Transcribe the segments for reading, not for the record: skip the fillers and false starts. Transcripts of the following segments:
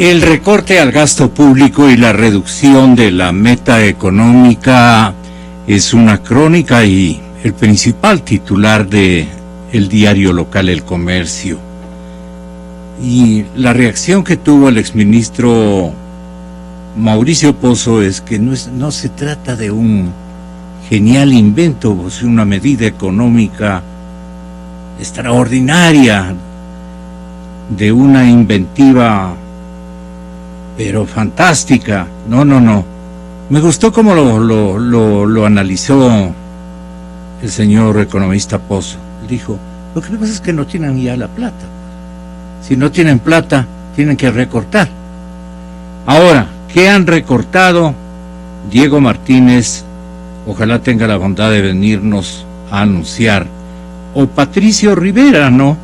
El recorte al gasto público y la reducción de la meta económica es una crónica y el principal titular de el diario local El Comercio. Y la reacción que tuvo el exministro Mauricio Pozo es que no se trata de un genial invento, o sea, una medida económica extraordinaria, de una inventiva pero fantástica. No. Me gustó cómo lo analizó el señor economista Pozo. Dijo, lo que pasa es que no tienen ya la plata. Si no tienen plata, tienen que recortar. Ahora, ¿qué han recortado? Diego Martínez, ojalá tenga la bondad de venirnos a anunciar, o Patricio Rivera, ¿no?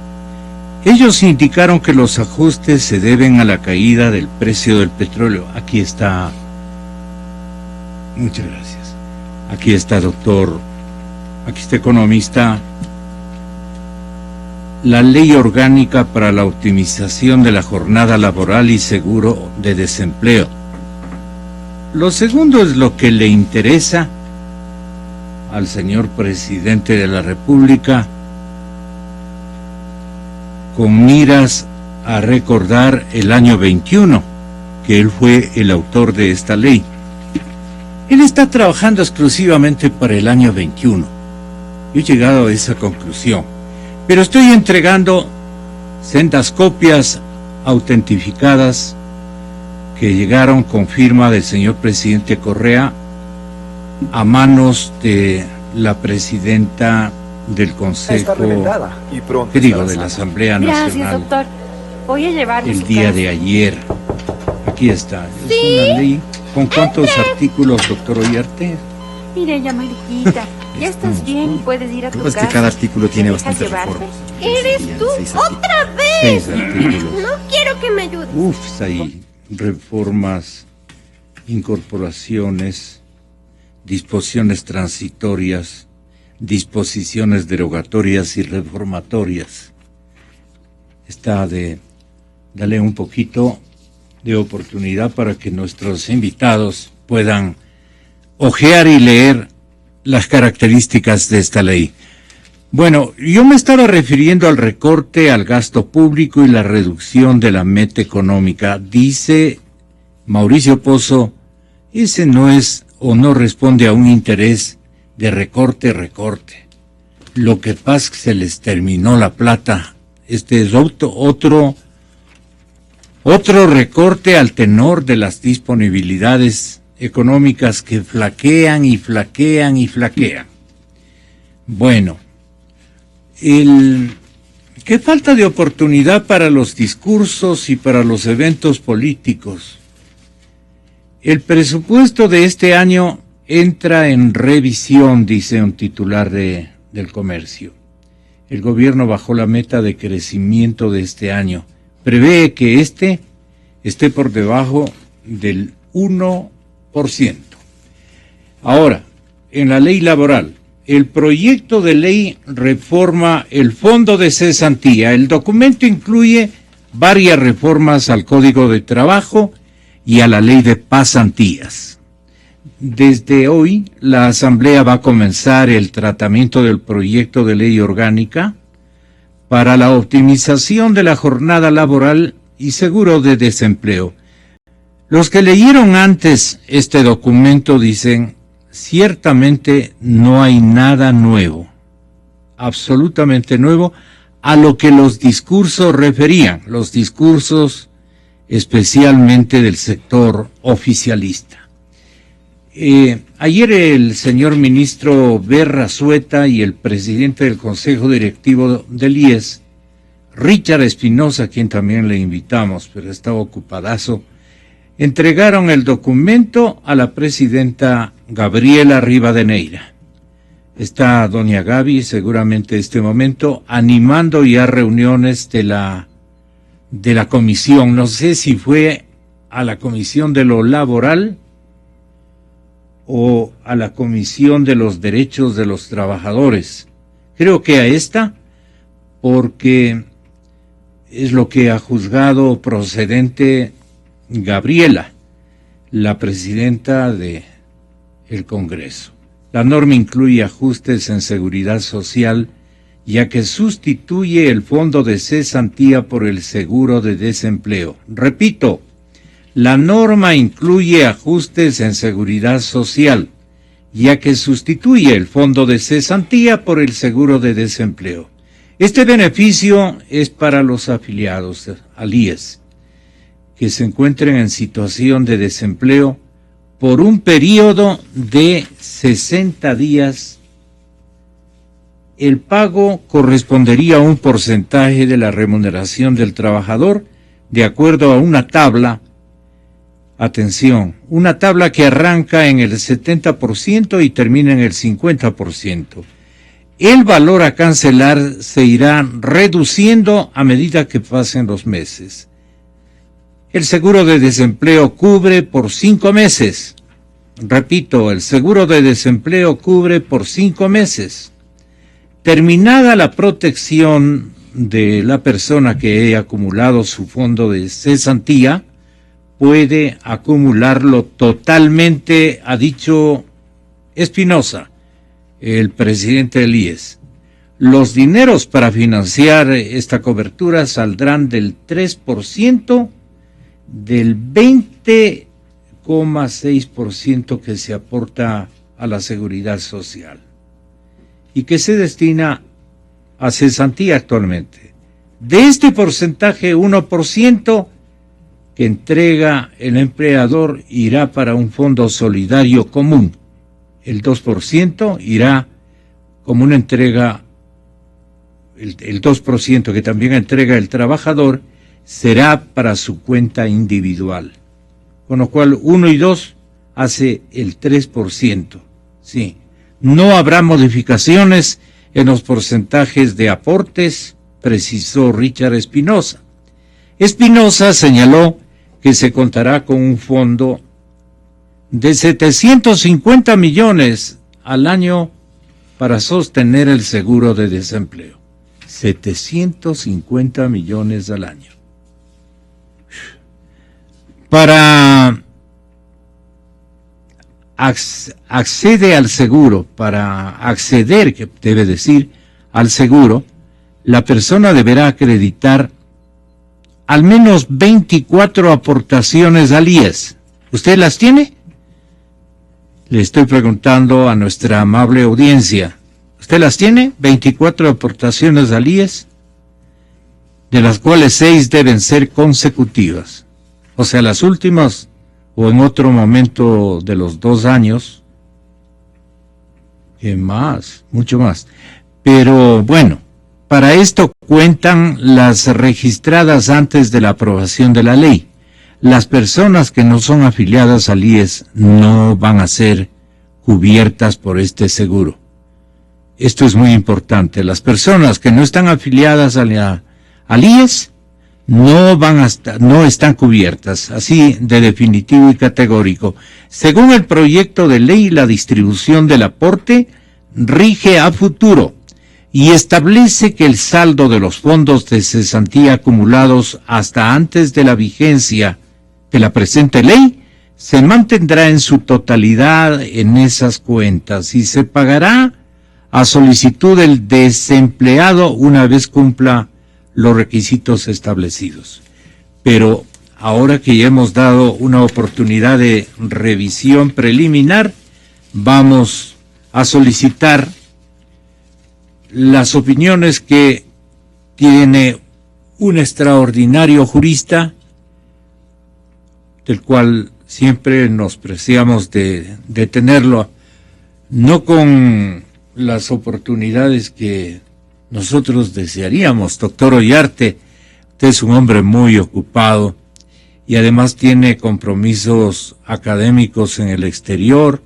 Ellos indicaron que los ajustes se deben a la caída del precio del petróleo. Aquí está. Muchas gracias. Aquí está, doctor. Aquí está, economista. La ley orgánica para la optimización de la jornada laboral y seguro de desempleo. Lo segundo es lo que le interesa al señor presidente de la República, con miras a recordar el año 21, que él fue el autor de esta ley. Él está trabajando exclusivamente para el año 21. Yo he llegado a esa conclusión, pero estoy entregando sendas copias autentificadas que llegaron con firma del señor presidente Correa a manos de la presidenta del Consejo, ¿qué digo?, de la Asamblea Nacional. Gracias, doctor. Voy a llevarlo el día de ayer. Aquí está. ¿Sí? Es una ley. ¿Con cuántos artículos, doctor Ollarte? Mireya, Mariquita, ya estás bien y puedes ir a tu casa. Que cada artículo tiene ¿Me dejas bastantes llevarte? reformas. ¿Eres tú? ¡Otra vez! 6 artículos. No quiero que me ayudes. Uf, hay reformas, incorporaciones, disposiciones transitorias, disposiciones derogatorias y reformatorias. Dale un poquito de oportunidad para que nuestros invitados puedan hojear y leer las características de esta ley. Bueno, yo me estaba refiriendo al recorte al gasto público y la reducción de la meta económica. Dice Mauricio Pozo, ese no es o no responde a un interés de recorte. Lo que pasa es que se les terminó la plata. Este es otro recorte al tenor de las disponibilidades económicas que flaquean y flaquean y flaquean. Bueno, qué falta de oportunidad para los discursos y para los eventos políticos. El presupuesto de este año entra en revisión, dice un titular del Comercio. El gobierno bajó la meta de crecimiento de este año. Prevé que esté por debajo del 1%. Ahora, en la ley laboral, el proyecto de ley reforma el fondo de cesantía. El documento incluye varias reformas al Código de Trabajo y a la ley de pasantías. Desde hoy, la Asamblea va a comenzar el tratamiento del proyecto de ley orgánica para la optimización de la jornada laboral y seguro de desempleo. Los que leyeron antes este documento dicen, ciertamente no hay nada nuevo, absolutamente nuevo, a lo que los discursos referían, los discursos especialmente del sector oficialista. Ayer el señor ministro Berrazueta y el presidente del Consejo Directivo del IES, Richard Espinosa, a quien también le invitamos, pero estaba ocupadazo, entregaron el documento a la presidenta Gabriela Rivadeneira. Está doña Gaby, seguramente en este momento, animando ya reuniones de la comisión. No sé si fue a la comisión de lo laboral o a la Comisión de los Derechos de los Trabajadores. Creo que a esta, porque es lo que ha juzgado procedente Gabriela, la presidenta del Congreso. La norma incluye ajustes en seguridad social, ya que sustituye el fondo de cesantía por el seguro de desempleo. Repito, la norma incluye ajustes en seguridad social, ya que sustituye el fondo de cesantía por el seguro de desempleo. Este beneficio es para los afiliados al IES que se encuentren en situación de desempleo por un periodo de 60 días. El pago correspondería a un porcentaje de la remuneración del trabajador de acuerdo a una tabla. Atención, una tabla que arranca en el 70% y termina en el 50%. El valor a cancelar se irá reduciendo a medida que pasen los meses. El seguro de desempleo cubre por 5 meses. Repito, el seguro de desempleo cubre por 5 meses. Terminada la protección de la persona que haya acumulado su fondo de cesantía, puede acumularlo totalmente, ha dicho Espinosa, el presidente del IES. Los dineros para financiar esta cobertura saldrán del 3% del 20,6% que se aporta a la seguridad social y que se destina a cesantía actualmente. De este porcentaje, 1% que entrega el empleador irá para un fondo solidario común. El 2% irá como una entrega, el 2% que también entrega el trabajador será para su cuenta individual. Con lo cual 1 y 2 hace el 3%. Sí, no habrá modificaciones en los porcentajes de aportes, precisó Richard Espinosa. Espinosa señaló que se contará con un fondo de 750 millones al año para sostener el seguro de desempleo. 750 millones al año. Para accede al seguro, para acceder, que debe decir, al seguro, la persona deberá acreditar al menos 24 aportaciones al IES. ¿Usted las tiene? Le estoy preguntando a nuestra amable audiencia. ¿Usted las tiene? 24 aportaciones al IES, de las cuales 6 deben ser consecutivas. O sea, las últimas o en otro momento de los 2 años. ¿Qué más? Mucho más. Pero bueno, para esto cuentan las registradas antes de la aprobación de la ley. Las personas que no son afiliadas al IES no van a ser cubiertas por este seguro. Esto es muy importante. Las personas que no están afiliadas al IES no están cubiertas, así de definitivo y categórico. Según el proyecto de ley, la distribución del aporte rige a futuro y establece que el saldo de los fondos de cesantía acumulados hasta antes de la vigencia de la presente ley se mantendrá en su totalidad en esas cuentas y se pagará a solicitud del desempleado una vez cumpla los requisitos establecidos. Pero ahora que ya hemos dado una oportunidad de revisión preliminar, vamos a solicitar las opiniones que tiene un extraordinario jurista, del cual siempre nos preciamos de tenerlo, no con las oportunidades que nosotros desearíamos. Doctor Ollarte, usted es un hombre muy ocupado y además tiene compromisos académicos en el exterior.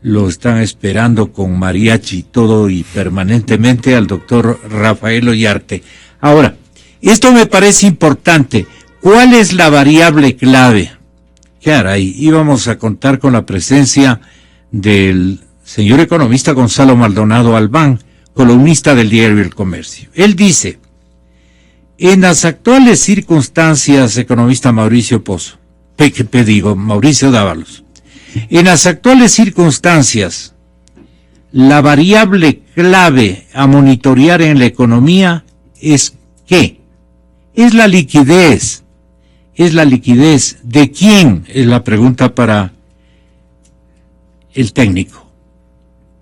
Lo están esperando con mariachi y todo y permanentemente al doctor Rafael Ollarte. Ahora, esto me parece importante. ¿Cuál es la variable clave? Caray, íbamos a contar con la presencia del señor economista Gonzalo Maldonado Albán, columnista del diario El Comercio. Él dice, En las actuales circunstancias, economista Mauricio Mauricio Dávalos, en las actuales circunstancias, la variable clave a monitorear en la economía es ¿qué? Es la liquidez. Es la liquidez. ¿De quién? Es la pregunta para el técnico,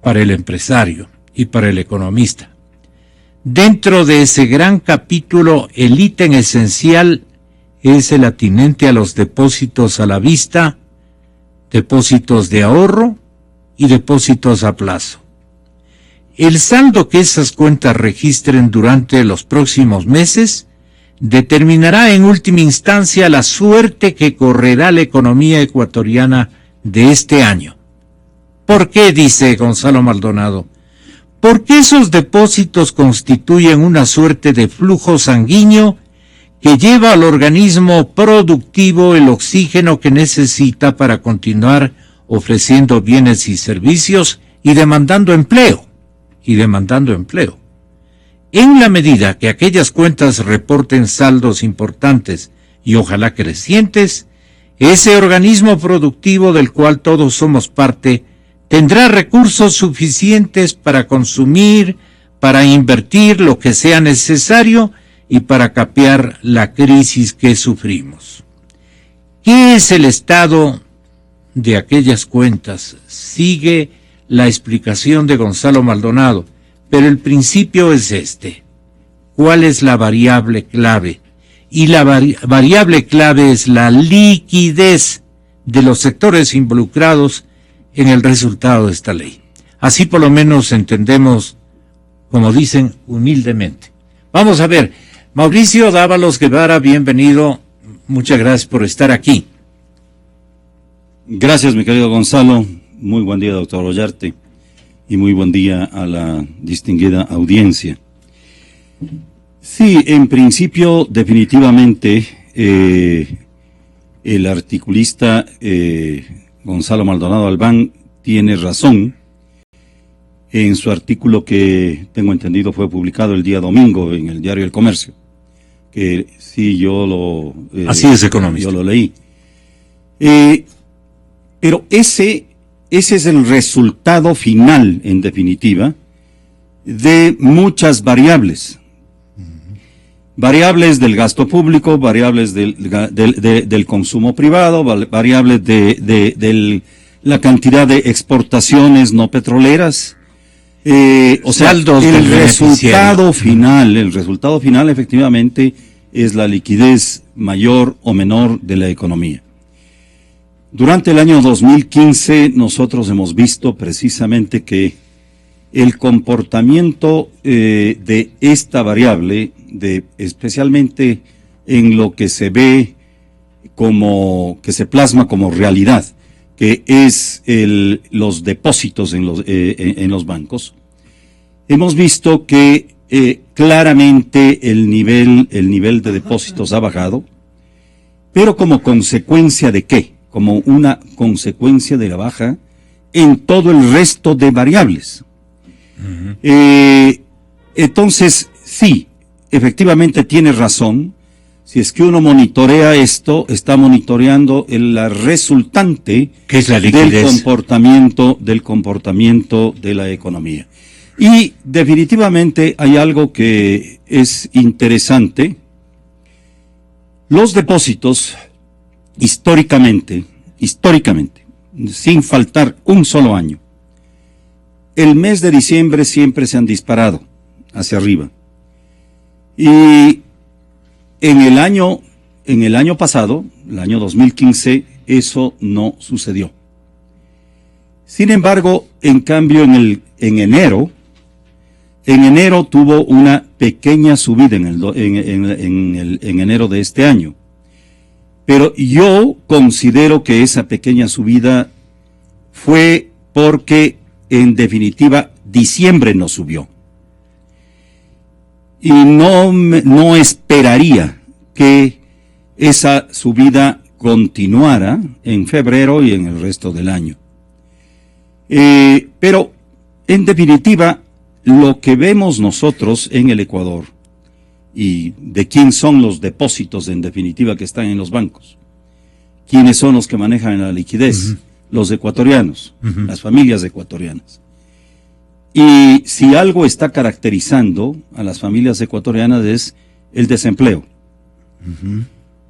para el empresario y para el economista. Dentro de ese gran capítulo, el ítem esencial es el atinente a los depósitos a la vista, depósitos de ahorro y depósitos a plazo. El saldo que esas cuentas registren durante los próximos meses determinará en última instancia la suerte que correrá la economía ecuatoriana de este año. ¿Por qué? Dice Gonzalo Maldonado. Porque esos depósitos constituyen una suerte de flujo sanguíneo que lleva al organismo productivo el oxígeno que necesita para continuar ofreciendo bienes y servicios y demandando empleo. En la medida que aquellas cuentas reporten saldos importantes y ojalá crecientes, ese organismo productivo del cual todos somos parte tendrá recursos suficientes para consumir, para invertir lo que sea necesario y para capear la crisis que sufrimos. ¿Qué es el estado de aquellas cuentas? Sigue la explicación de Gonzalo Maldonado, pero el principio es este. ¿Cuál es la variable clave? Y la variable clave es la liquidez de los sectores involucrados en el resultado de esta ley. Así por lo menos entendemos, como dicen, humildemente. Vamos a ver, Mauricio Dávalos Guevara, bienvenido. Muchas gracias por estar aquí. Gracias, mi querido Gonzalo. Muy buen día, doctor Ollarte. Y muy buen día a la distinguida audiencia. Sí, en principio, definitivamente, el articulista Gonzalo Maldonado Albán tiene razón en su artículo que, tengo entendido, fue publicado el día domingo en el diario El Comercio. Que sí, yo lo... Así es, economista. Yo lo leí. Pero ese es el resultado final, en definitiva, de muchas variables. Variables del gasto público, variables del consumo privado, variables de la cantidad de exportaciones no petroleras. O sea, el resultado final efectivamente es la liquidez mayor o menor de la economía. Durante el año 2015 nosotros hemos visto precisamente que el comportamiento de esta variable, especialmente en lo que se ve que se plasma como realidad, que es los depósitos en los bancos, hemos visto que claramente el nivel de depósitos ha bajado, pero como consecuencia ¿de qué? Como una consecuencia de la baja en todo el resto de variables. Entonces, sí, efectivamente tiene razón. Si es que uno monitorea esto, está monitoreando la resultante ¿qué es la liquidez? del comportamiento de la economía. Y definitivamente hay algo que es interesante. Los depósitos, históricamente, sin faltar un solo año, el mes de diciembre siempre se han disparado hacia arriba. Y en el año pasado, el año 2015, eso no sucedió. Sin embargo, en cambio, en enero tuvo una pequeña subida en enero de este año. Pero yo considero que esa pequeña subida fue porque, en definitiva, diciembre no subió. Y no esperaría que esa subida continuara en febrero y en el resto del año. Pero, en definitiva, lo que vemos nosotros en el Ecuador y de quién son los depósitos en definitiva que están en los bancos. ¿Quiénes son los que manejan la liquidez? Los ecuatorianos, las familias ecuatorianas. Y si algo está caracterizando a las familias ecuatorianas es el desempleo.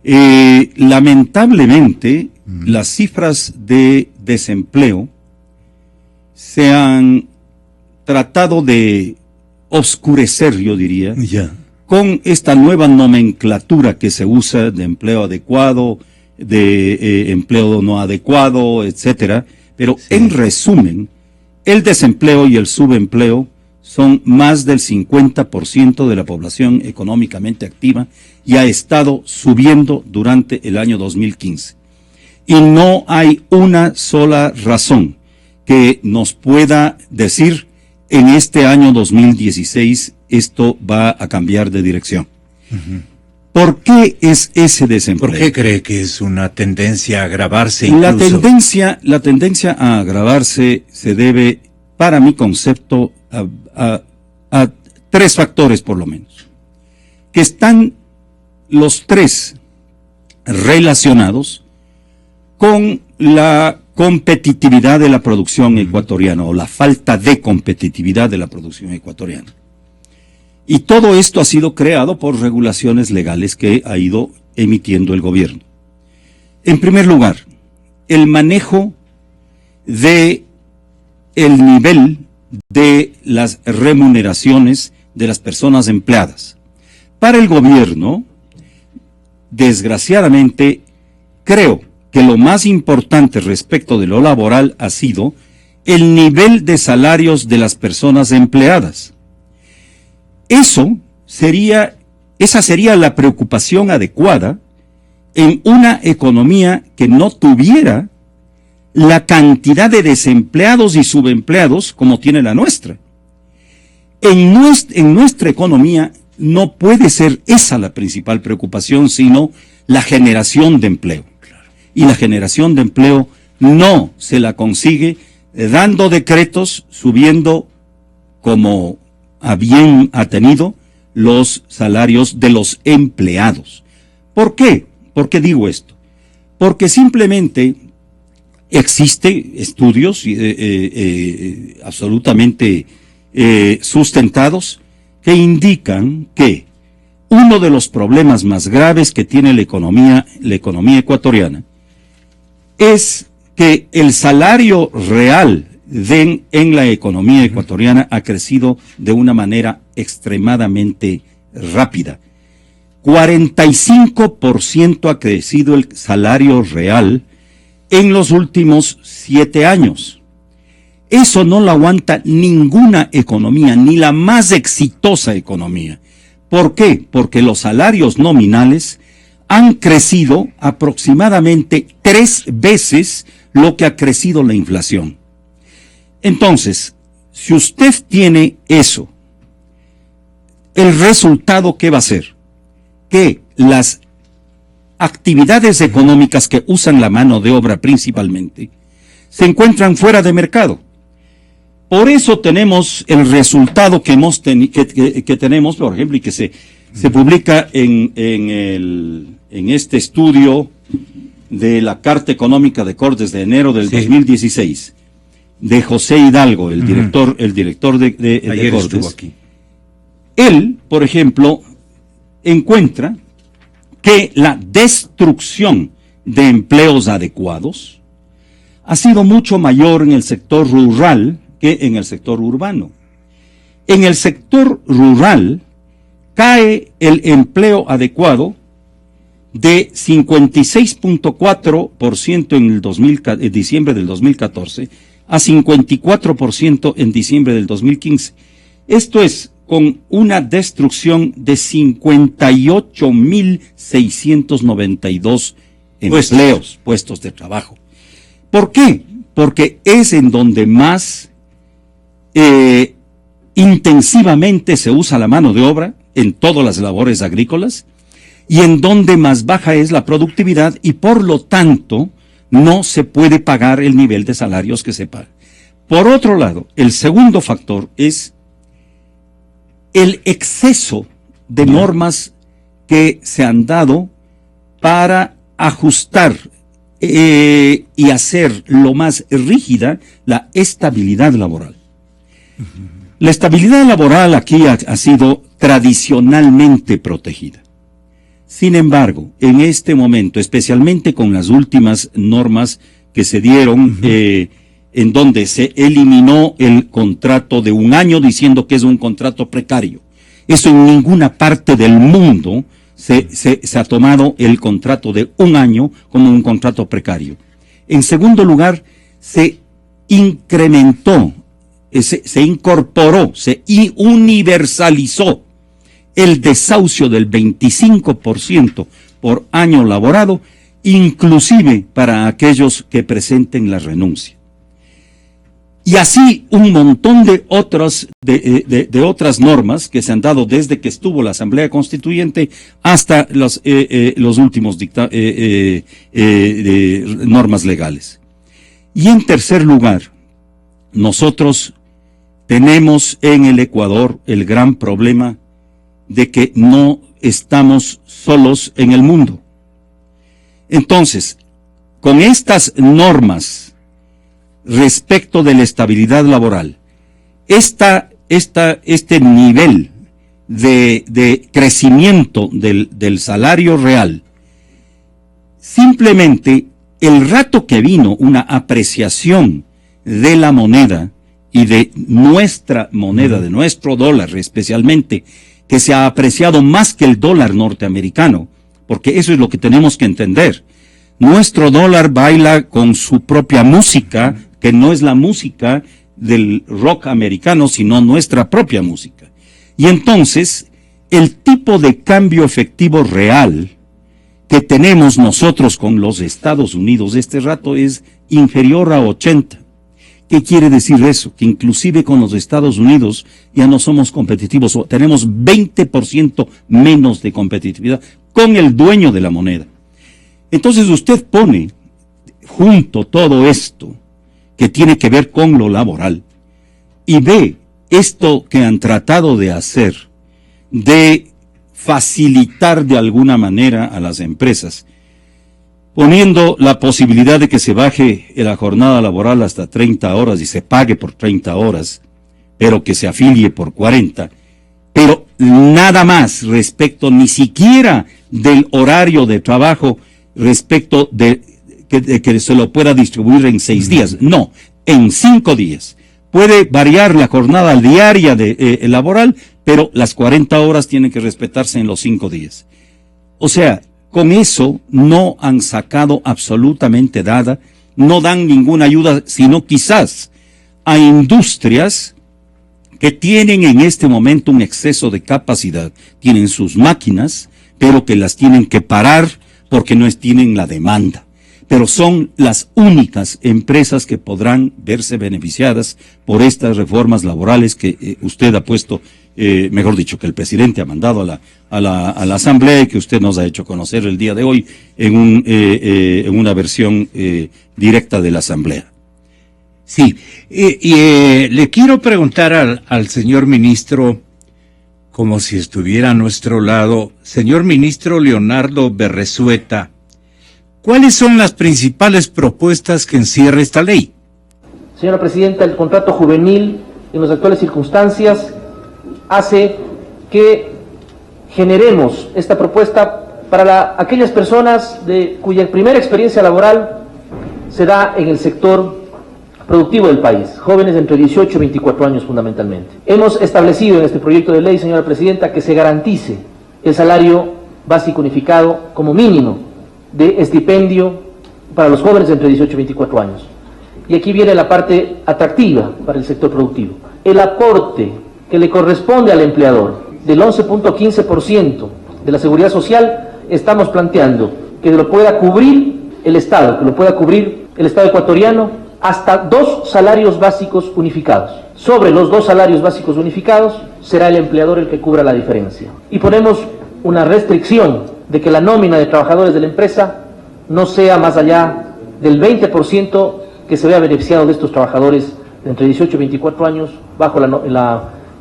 Lamentablemente, las cifras de desempleo se han tratado de oscurecer, yo diría, con esta nueva nomenclatura que se usa de empleo adecuado, de empleo no adecuado, etcétera. Pero en resumen, el desempleo y el subempleo son más del 50% de la población económicamente activa y ha estado subiendo durante el año 2015. Y no hay una sola razón que nos pueda decir en este año 2016 esto va a cambiar de dirección. ¿Por qué es ese desempleo? ¿Por qué cree que es una tendencia a agravarse incluso? La tendencia a agravarse se debe, para mi concepto, a tres factores por lo menos, que están los tres relacionados con la competitividad de la producción ecuatoriana o la falta de competitividad de la producción ecuatoriana. Y todo esto ha sido creado por regulaciones legales que ha ido emitiendo el gobierno. En primer lugar, el manejo de el nivel de las remuneraciones de las personas empleadas. Para el gobierno, desgraciadamente, creo que lo más importante respecto de lo laboral ha sido el nivel de salarios de las personas empleadas. Esa sería la preocupación adecuada en una economía que no tuviera la cantidad de desempleados y subempleados como tiene la nuestra. En nuestra economía no puede ser esa la principal preocupación, sino la generación de empleo. Y la generación de empleo no se la consigue dando decretos, subiendo como a bien ha tenido los salarios de los empleados. ¿Por qué? ¿Por qué digo esto? Porque simplemente existen estudios absolutamente sustentados que indican que uno de los problemas más graves que tiene la economía ecuatoriana es que el salario real en la economía ecuatoriana ha crecido de una manera extremadamente rápida. 45% ha crecido el salario real en los últimos 7 años. Eso no lo aguanta ninguna economía, ni la más exitosa economía. ¿Por qué? Porque los salarios nominales han crecido aproximadamente 3 veces lo que ha crecido la inflación. Entonces, si usted tiene eso, el resultado, ¿qué va a ser? Que las actividades económicas que usan la mano de obra principalmente se encuentran fuera de mercado. Por eso tenemos el resultado que tenemos, por ejemplo, y que se publica en este estudio de la Carta Económica de Cortes de enero del 2016, de José Hidalgo, el director de Cortes. Estuvo aquí. Él, por ejemplo, encuentra que la destrucción de empleos adecuados ha sido mucho mayor en el sector rural que en el sector urbano. En el sector rural cae el empleo adecuado de 56.4% en diciembre del 2014 a 54% en diciembre del 2015. Esto es con una destrucción de 58.692 empleos, puestos de trabajo. ¿Por qué? Porque es en donde más intensivamente se usa la mano de obra en todas las labores agrícolas y en donde más baja es la productividad y por lo tanto no se puede pagar el nivel de salarios que se paga. Por otro lado, el segundo factor es el exceso de normas que se han dado para ajustar y hacer lo más rígida la estabilidad laboral. La estabilidad laboral aquí ha sido tradicionalmente protegida. Sin embargo, en este momento, especialmente con las últimas normas que se dieron, en donde se eliminó el contrato de un año diciendo que es un contrato precario. Eso en ninguna parte del mundo se ha tomado el contrato de un año como un contrato precario. En segundo lugar, se incrementó, se incorporó, se universalizó el desahucio del 25% por año laborado, inclusive para aquellos que presenten la renuncia. Y así un montón de otras normas que se han dado desde que estuvo la Asamblea Constituyente hasta los últimos normas legales. Y en tercer lugar, nosotros tenemos en el Ecuador el gran problema de que no estamos solos en el mundo. Entonces, con estas normas respecto de la estabilidad laboral, este nivel de crecimiento del salario real, simplemente el rato que vino una apreciación de la moneda y de nuestra moneda, de nuestro dólar especialmente, que se ha apreciado más que el dólar norteamericano, porque eso es lo que tenemos que entender. Nuestro dólar baila con su propia música, que no es la música del rock americano, sino nuestra propia música. Y entonces, el tipo de cambio efectivo real que tenemos nosotros con los Estados Unidos este rato es inferior a 80. ¿Qué quiere decir eso? Que inclusive con los Estados Unidos ya no somos competitivos, o tenemos 20% menos de competitividad con el dueño de la moneda. Entonces usted pone junto todo esto que tiene que ver con lo laboral y ve esto que han tratado de hacer, de facilitar de alguna manera a las empresas, poniendo la posibilidad de que se baje la jornada laboral hasta 30 horas y se pague por 30 horas, pero que se afilie por 40, pero nada más respecto ni siquiera del horario de trabajo, respecto de que se lo pueda distribuir en 6 días, no, en 5 días. Puede variar la jornada diaria laboral, pero las 40 horas tienen que respetarse en los 5 días. O sea, con eso no han sacado absolutamente nada, no dan ninguna ayuda, sino quizás a industrias que tienen en este momento un exceso de capacidad, tienen sus máquinas, pero que las tienen que parar porque no tienen la demanda. Pero son las únicas empresas que podrán verse beneficiadas por estas reformas laborales que usted ha puesto, mejor dicho, que el presidente ha mandado a la Asamblea y que usted nos ha hecho conocer el día de hoy en una versión directa de la Asamblea. Sí, le quiero preguntar al señor ministro, como si estuviera a nuestro lado, señor ministro Leonardo Berresueta, ¿cuáles son las principales propuestas que encierra esta ley? Señora Presidenta, el contrato juvenil en las actuales circunstancias hace que generemos esta propuesta para aquellas personas cuya primera experiencia laboral se da en el sector productivo del país, jóvenes entre 18 y 24 años fundamentalmente. Hemos establecido en este proyecto de ley, señora Presidenta, que se garantice el salario básico unificado como mínimo de estipendio para los jóvenes entre 18 y 24 años. Y aquí viene la parte atractiva para el sector productivo. El aporte que le corresponde al empleador del 11.15% de la seguridad social, estamos planteando que lo pueda cubrir el Estado, que lo pueda cubrir el Estado ecuatoriano hasta 2 salarios básicos unificados. Sobre los 2 salarios básicos unificados será el empleador el que cubra la diferencia. Y ponemos una restricción de que la nómina de trabajadores de la empresa no sea más allá del 20% que se vea beneficiado de estos trabajadores de entre 18 y 24 años bajo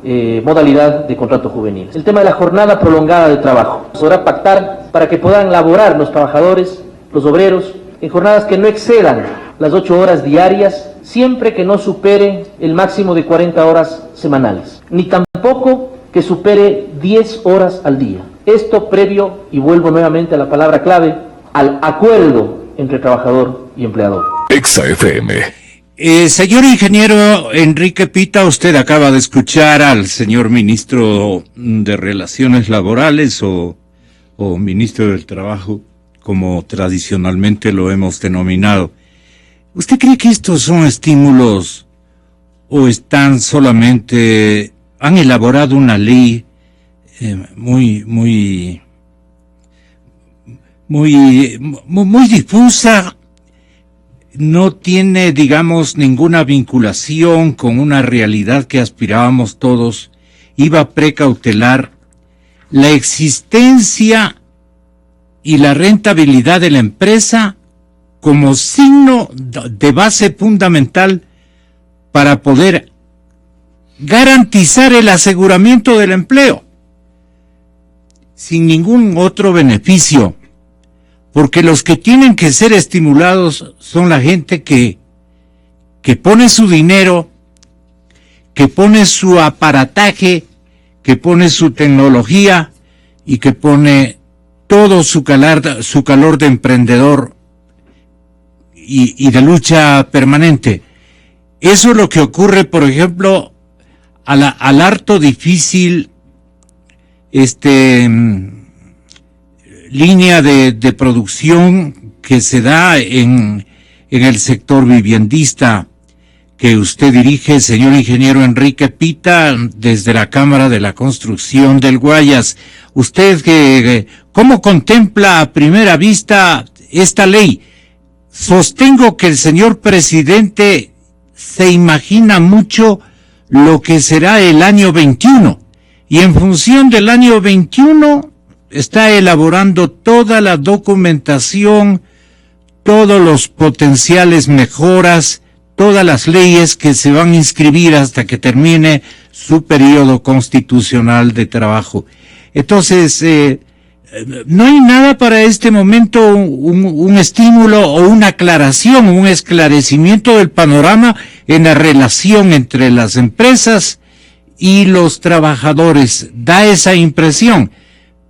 modalidad de contrato juvenil. El tema de la jornada prolongada de trabajo. Se podrá pactar para que puedan laborar los trabajadores, los obreros, en jornadas que no excedan las 8 horas diarias, siempre que no supere el máximo de 40 horas semanales, ni tampoco que supere 10 horas al día. Esto previo, y vuelvo nuevamente a la palabra clave, al acuerdo entre trabajador y empleador. Exa FM. Señor ingeniero Enrique Pita, usted acaba de escuchar al señor ministro de Relaciones Laborales o ministro del Trabajo, como tradicionalmente lo hemos denominado. ¿Usted cree que estos son estímulos o están solamente, han elaborado una ley muy difusa? No tiene, digamos, ninguna vinculación con una realidad que aspirábamos todos. Iba a precautelar la existencia y la rentabilidad de la empresa como signo de base fundamental para poder garantizar el aseguramiento del empleo, sin ningún otro beneficio. Porque los que tienen que ser estimulados son la gente que pone su dinero, que pone su aparataje, que pone su tecnología y que pone todo su calor de emprendedor y de lucha permanente. Eso es lo que ocurre, por ejemplo, al harto difícil línea de producción que se da en el sector viviendista que usted dirige, señor ingeniero Enrique Pita, desde la Cámara de la Construcción del Guayas. ¿Usted cómo contempla a primera vista esta ley? Sostengo que el señor presidente se imagina mucho lo que será el año 21, y en función del año 21 está elaborando toda la documentación, todos los potenciales mejoras, todas las leyes que se van a inscribir hasta que termine su periodo constitucional de trabajo. Entonces, no hay nada para este momento, un estímulo o una aclaración, un esclarecimiento del panorama en la relación entre las empresas y los trabajadores. Da esa impresión.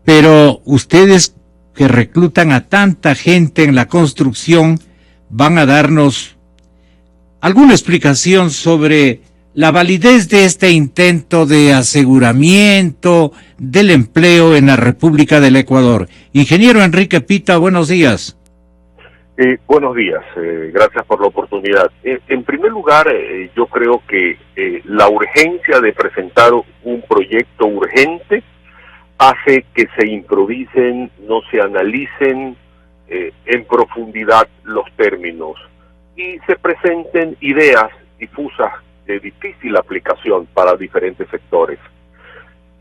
Pero ustedes que reclutan a tanta gente en la construcción van a darnos alguna explicación sobre la validez de este intento de aseguramiento del empleo en la República del Ecuador. Ingeniero Enrique Pita, buenos días. Buenos días, gracias por la oportunidad. En primer lugar, yo creo que la urgencia de presentar un proyecto urgente hace que se improvisen, no se analicen en profundidad los términos y se presenten ideas difusas de difícil aplicación para diferentes sectores.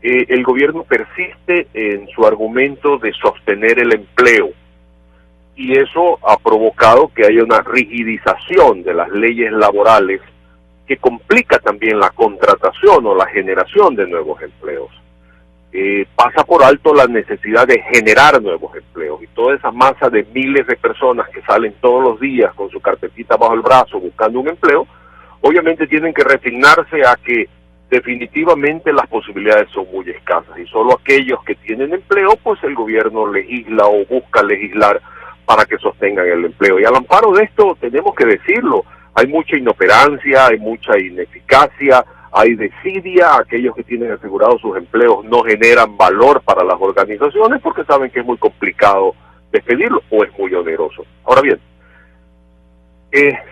El gobierno persiste en su argumento de sostener el empleo y eso ha provocado que haya una rigidización de las leyes laborales que complica también la contratación o la generación de nuevos empleos. Pasa por alto la necesidad de generar nuevos empleos y toda esa masa de miles de personas que salen todos los días con su carpetita bajo el brazo buscando un empleo, obviamente tienen que resignarse a que definitivamente las posibilidades son muy escasas y solo aquellos que tienen empleo, pues el gobierno legisla o busca legislar para que sostengan el empleo. Y al amparo de esto tenemos que decirlo, hay mucha inoperancia, hay mucha ineficacia, hay desidia, aquellos que tienen asegurados sus empleos no generan valor para las organizaciones porque saben que es muy complicado despedirlo o es muy oneroso. Ahora bien,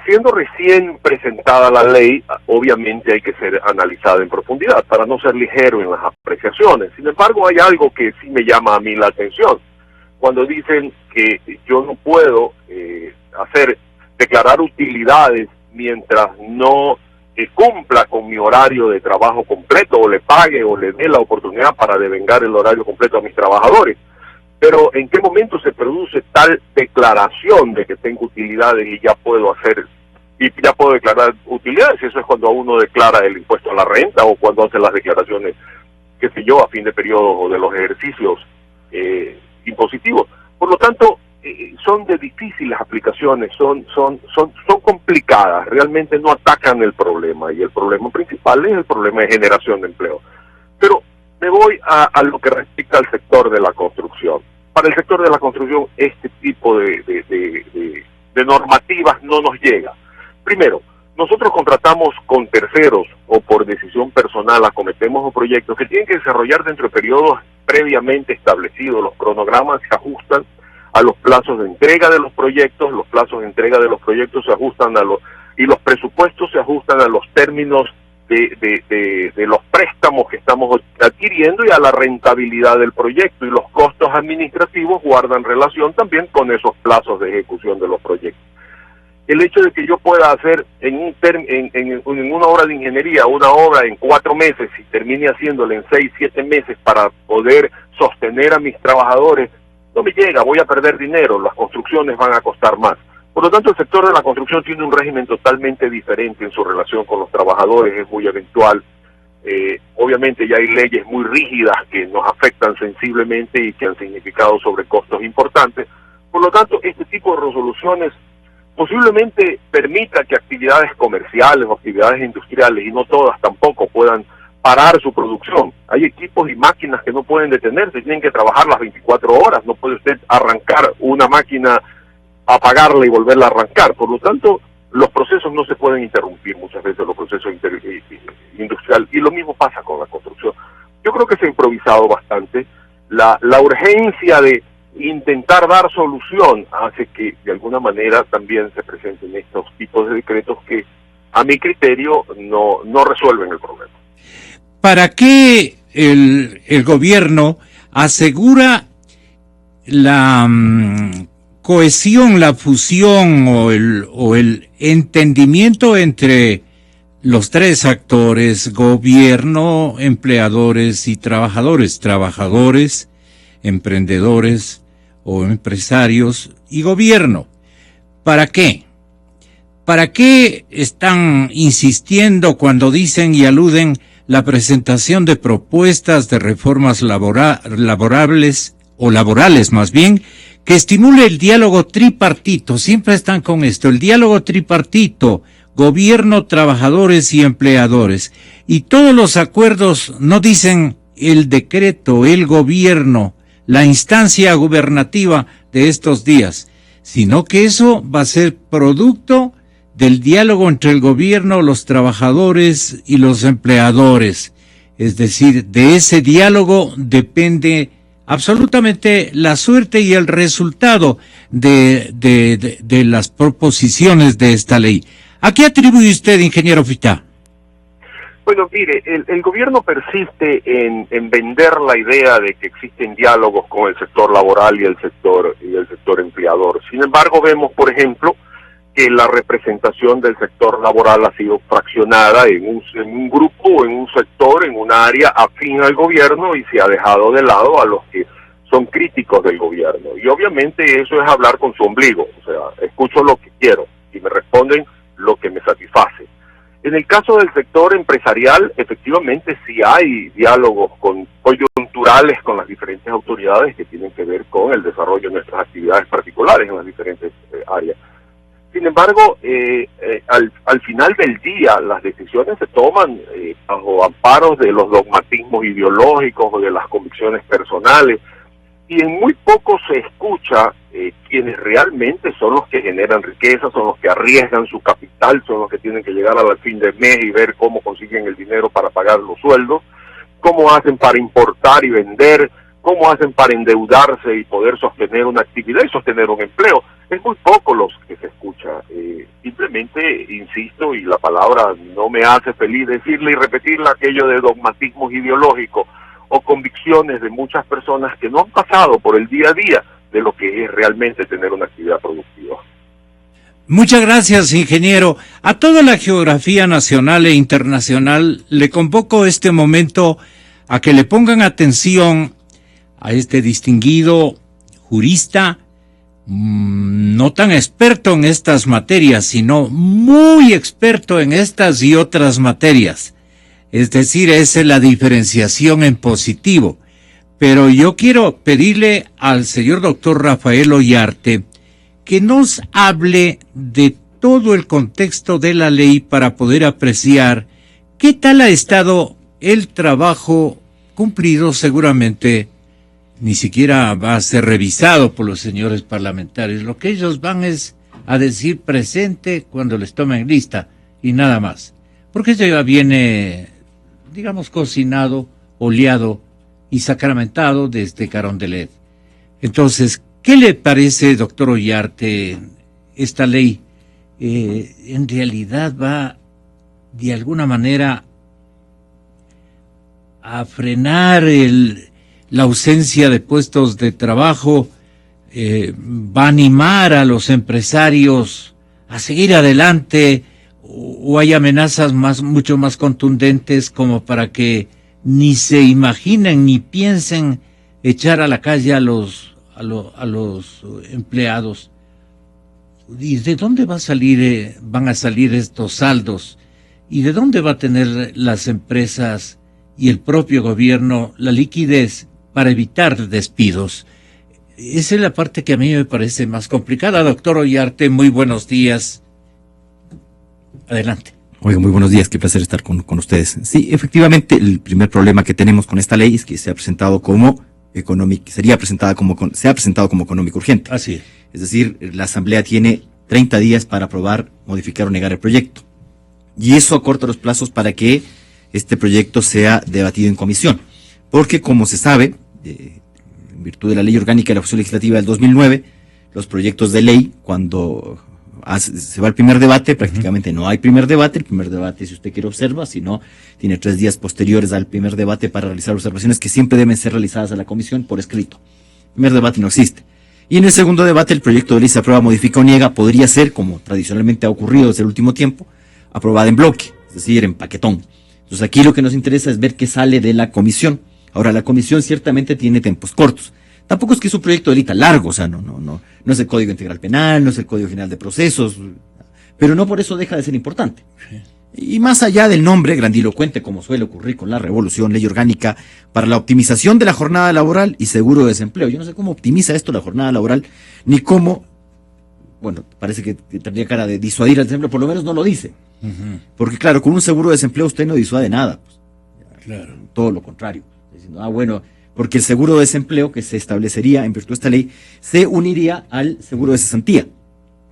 siendo recién presentada la ley, obviamente hay que ser analizada en profundidad para no ser ligero en las apreciaciones. Sin embargo, hay algo que sí me llama a mí la atención. Cuando dicen que yo no puedo declarar utilidades mientras no cumpla con mi horario de trabajo completo o le pague o le dé la oportunidad para devengar el horario completo a mis trabajadores. Pero ¿en qué momento se produce tal declaración de que tengo utilidades y ya puedo hacer y ya puedo declarar utilidades. Eso es cuando uno declara el impuesto a la renta o cuando hace las declaraciones, qué sé yo, a fin de periodo o de los ejercicios impositivos. Por lo tanto, son de difíciles aplicaciones, son complicadas, realmente no atacan el problema, y el problema principal es el problema de generación de empleo. Pero me voy a lo que respecta al sector de la construcción. Para el sector de la construcción, este tipo de normativas no nos llega. Primero, nosotros contratamos con terceros o por decisión personal, acometemos proyectos que tienen que desarrollar dentro de periodos previamente establecidos. Los cronogramas se ajustan a los plazos de entrega de los proyectos, se ajustan y los presupuestos se ajustan a los términos de los préstamos que estamos adquiriendo y a la rentabilidad del proyecto, y los costos administrativos guardan relación también con esos plazos de ejecución de los proyectos. El hecho de que yo pueda hacer en una obra de ingeniería, una obra en 4 meses y termine haciéndola en 6, 7 meses para poder sostener a mis trabajadores, no me llega, voy a perder dinero, las construcciones van a costar más. Por lo tanto, el sector de la construcción tiene un régimen totalmente diferente en su relación con los trabajadores, es muy eventual. Obviamente ya hay leyes muy rígidas que nos afectan sensiblemente y que han significado sobrecostos importantes. Por lo tanto, este tipo de resoluciones posiblemente permita que actividades comerciales o actividades industriales, y no todas tampoco, puedan parar su producción. Hay equipos y máquinas que no pueden detenerse, tienen que trabajar las 24 horas, no puede usted arrancar una máquina, apagarla y volverla a arrancar. Por lo tanto, los procesos no se pueden interrumpir muchas veces, los procesos industriales, y lo mismo pasa con la construcción. Yo creo que se ha improvisado bastante. La urgencia de intentar dar solución hace que de alguna manera también se presenten estos tipos de decretos que, a mi criterio, no resuelven el problema. ¿Para qué el gobierno asegura la cohesión, la fusión o el entendimiento entre los tres actores: gobierno, empleadores y trabajadores, emprendedores o empresarios y gobierno? ¿Para qué? ¿Para qué están insistiendo cuando dicen y aluden la presentación de propuestas de reformas laborales más bien, que estimule el diálogo tripartito? Siempre están con esto, el diálogo tripartito, gobierno, trabajadores y empleadores. Y todos los acuerdos no dicen el decreto, el gobierno, la instancia gubernativa de estos días, sino que eso va a ser producto del diálogo entre el gobierno, los trabajadores y los empleadores. Es decir, de ese diálogo depende absolutamente la suerte y el resultado de las proposiciones de esta ley. ¿A qué atribuye usted, ingeniero Fita? Bueno, mire, el gobierno persiste en vender la idea de que existen diálogos con el sector laboral y el sector empleador. Sin embargo, vemos, por ejemplo, que la representación del sector laboral ha sido fraccionada en un grupo, en un sector, en un área afín al gobierno, y se ha dejado de lado a los que son críticos del gobierno. Y obviamente eso es hablar con su ombligo, o sea, escucho lo que quiero y me responden lo que me satisface. En el caso del sector empresarial, efectivamente sí hay diálogos coyunturales con las diferentes autoridades que tienen que ver con el desarrollo de nuestras actividades particulares en las diferentes áreas. Sin embargo, al final del día, las decisiones se toman bajo amparos de los dogmatismos ideológicos o de las convicciones personales, y en muy poco se escucha quienes realmente son los que generan riqueza, son los que arriesgan su capital, son los que tienen que llegar al fin del mes y ver cómo consiguen el dinero para pagar los sueldos, cómo hacen para importar y vender, cómo hacen para endeudarse y poder sostener una actividad y sostener un empleo. Es muy poco los que se escucha. Simplemente, insisto, y la palabra no me hace feliz decirle y repetirla, aquello de dogmatismos ideológicos o convicciones de muchas personas que no han pasado por el día a día de lo que es realmente tener una actividad productiva. Muchas gracias, ingeniero. A toda la geografía nacional e internacional le convoco este momento a que le pongan atención a este distinguido jurista no tan experto en estas materias, sino muy experto en estas y otras materias. Es decir, esa es la diferenciación en positivo. Pero yo quiero pedirle al señor doctor Rafael Ollarte que nos hable de todo el contexto de la ley para poder apreciar qué tal ha estado el trabajo cumplido. Seguramente ni siquiera va a ser revisado por los señores parlamentarios. Lo que ellos van es a decir presente cuando les tomen lista y nada más. Porque eso ya viene, digamos, cocinado, oleado y sacramentado desde Carondelet. Entonces, ¿qué le parece, doctor Ollarte, esta ley? En realidad va, de alguna manera, a frenar la ausencia de puestos de trabajo, va a animar a los empresarios a seguir adelante, o hay amenazas mucho más contundentes como para que ni se imaginen ni piensen echar a la calle a los empleados. ¿Y de dónde van a salir estos saldos? ¿Y de dónde va a tener las empresas y el propio gobierno la liquidez para evitar despidos? Esa es la parte que a mí me parece más complicada. Doctor Ollarte, muy buenos días. Adelante. Oiga, muy buenos días, qué placer estar con ustedes. Sí, efectivamente, el primer problema que tenemos con esta ley es que se ha presentado como económico, se ha presentado como económico urgente. Así es. Es decir, la Asamblea tiene 30 días para aprobar, modificar o negar el proyecto. Y eso acorta los plazos para que este proyecto sea debatido en comisión. Porque, como se sabe, en virtud de la Ley Orgánica de la Función Legislativa del 2009, los proyectos de ley, cuando se va al primer debate, prácticamente no hay primer debate. El primer debate, si usted quiere, observa, si no, tiene 3 días posteriores al primer debate para realizar observaciones que siempre deben ser realizadas a la comisión por escrito. El primer debate no existe. Y en el segundo debate, el proyecto de ley se aprueba, modifica o niega, podría ser, como tradicionalmente ha ocurrido desde el último tiempo, aprobada en bloque, es decir, en paquetón. Entonces aquí lo que nos interesa es ver qué sale de la comisión. Ahora, la comisión ciertamente tiene tiempos cortos. Tampoco es que es un proyecto de ley tan largo, o sea, no es el Código Integral Penal, no es el Código General de Procesos, pero no por eso deja de ser importante. Y más allá del nombre grandilocuente, como suele ocurrir con la revolución, ley orgánica para la optimización de la jornada laboral y seguro de desempleo. Yo no sé cómo optimiza esto la jornada laboral, ni cómo, bueno, parece que tendría cara de disuadir al desempleo, por lo menos no lo dice. Porque claro, con un seguro de desempleo usted no disuade nada. Pues, claro. Todo lo contrario. Diciendo, bueno, porque el seguro de desempleo que se establecería en virtud de esta ley se uniría al seguro de cesantía.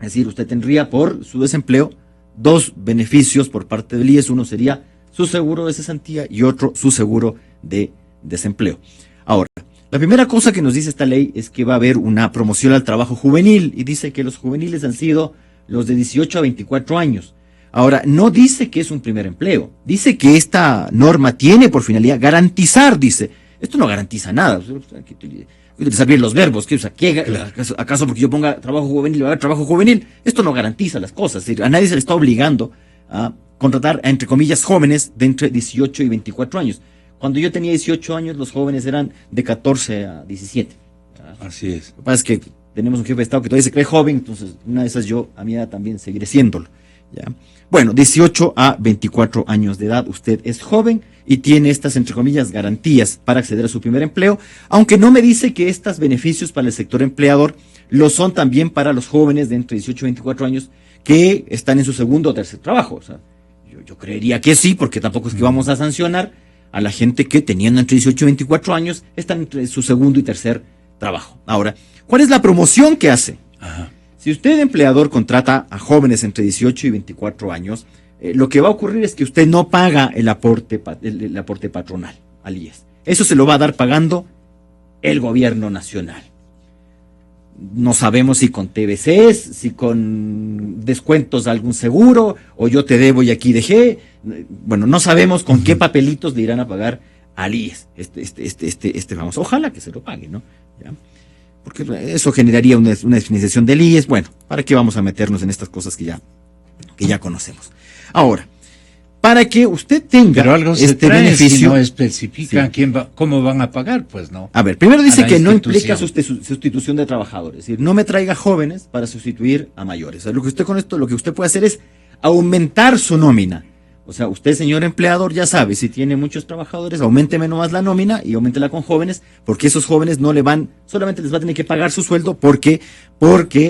Es decir, usted tendría por su desempleo 2 beneficios por parte del IES. Uno sería su seguro de cesantía y otro su seguro de desempleo. Ahora, la primera cosa que nos dice esta ley es que va a haber una promoción al trabajo juvenil, y dice que los juveniles han sido los de 18 a 24 años. Ahora, no dice que es un primer empleo, dice que esta norma tiene por finalidad garantizar, dice. Esto no garantiza nada. Hay que utilizar bien los verbos. ¿Acaso porque yo ponga trabajo juvenil va a haber trabajo juvenil? Esto no garantiza las cosas. Es decir, a nadie se le está obligando a contratar a, entre comillas, jóvenes de entre 18 y 24 años. Cuando yo tenía 18 años, los jóvenes eran de 14 a 17. Así es. Lo que pasa es que tenemos un jefe de Estado que todavía se cree joven, entonces una de esas yo, a mi edad también seguiré siéndolo. ¿Ya? Bueno, 18 a 24 años de edad, usted es joven y tiene estas, entre comillas, garantías para acceder a su primer empleo, aunque no me dice que estos beneficios para el sector empleador lo son también para los jóvenes de entre 18 y 24 años que están en su segundo o tercer trabajo. O sea, yo creería que sí, porque tampoco es que vamos a sancionar a la gente que teniendo entre 18 y 24 años están entre su segundo y tercer trabajo. Ahora, ¿cuál es la promoción que hace? Ajá. Si usted, empleador, contrata a jóvenes entre 18 y 24 años, lo que va a ocurrir es que usted no paga el aporte patronal al IES. Eso se lo va a dar pagando el gobierno nacional. No sabemos si con TBCs, si con descuentos de algún seguro, o yo te debo y aquí dejé. Bueno, no sabemos con qué papelitos le irán a pagar al IES. Vamos, ojalá que se lo pague, ¿no? ¿Ya? Porque eso generaría una definición del IES. Bueno, ¿para qué vamos a meternos en estas cosas que ya conocemos? Ahora, para que usted tenga Pero algo se este trae beneficio. si no especifican Sí. cómo van a pagar, pues no. A ver, primero dice A la que no institución. implica sustitución de trabajadores, es decir, no me traiga jóvenes para sustituir a mayores. O sea, lo que usted puede hacer es aumentar su nómina. O sea, usted, señor empleador, ya sabe, si tiene muchos trabajadores, auménteme nomás la nómina y auméntela con jóvenes, porque esos jóvenes no le van, solamente les va a tener que pagar su sueldo, porque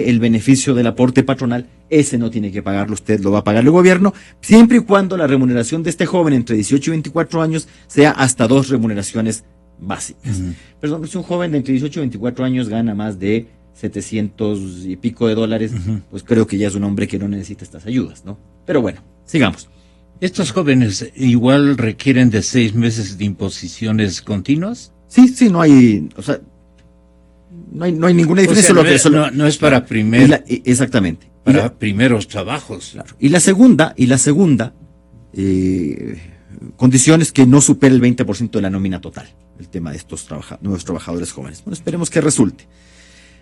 el beneficio del aporte patronal, ese no tiene que pagarlo usted, lo va a pagar el gobierno, siempre y cuando la remuneración de este joven entre 18 y 24 años sea hasta 2 remuneraciones básicas. Perdón, si un joven de entre 18 y 24 años gana más de 700 y pico de dólares, pues creo que ya es un hombre que no necesita estas ayudas, ¿no? Pero bueno, sigamos. ¿Estos jóvenes igual requieren de 6 meses de imposiciones continuas? Sí, no hay, o sea, no hay ninguna diferencia. O sea, no es para exactamente. Para primeros trabajos. Claro. Y la segunda condición es que no supere el 20% de la nómina total, el tema de estos nuevos trabajadores jóvenes. Bueno, esperemos que resulte.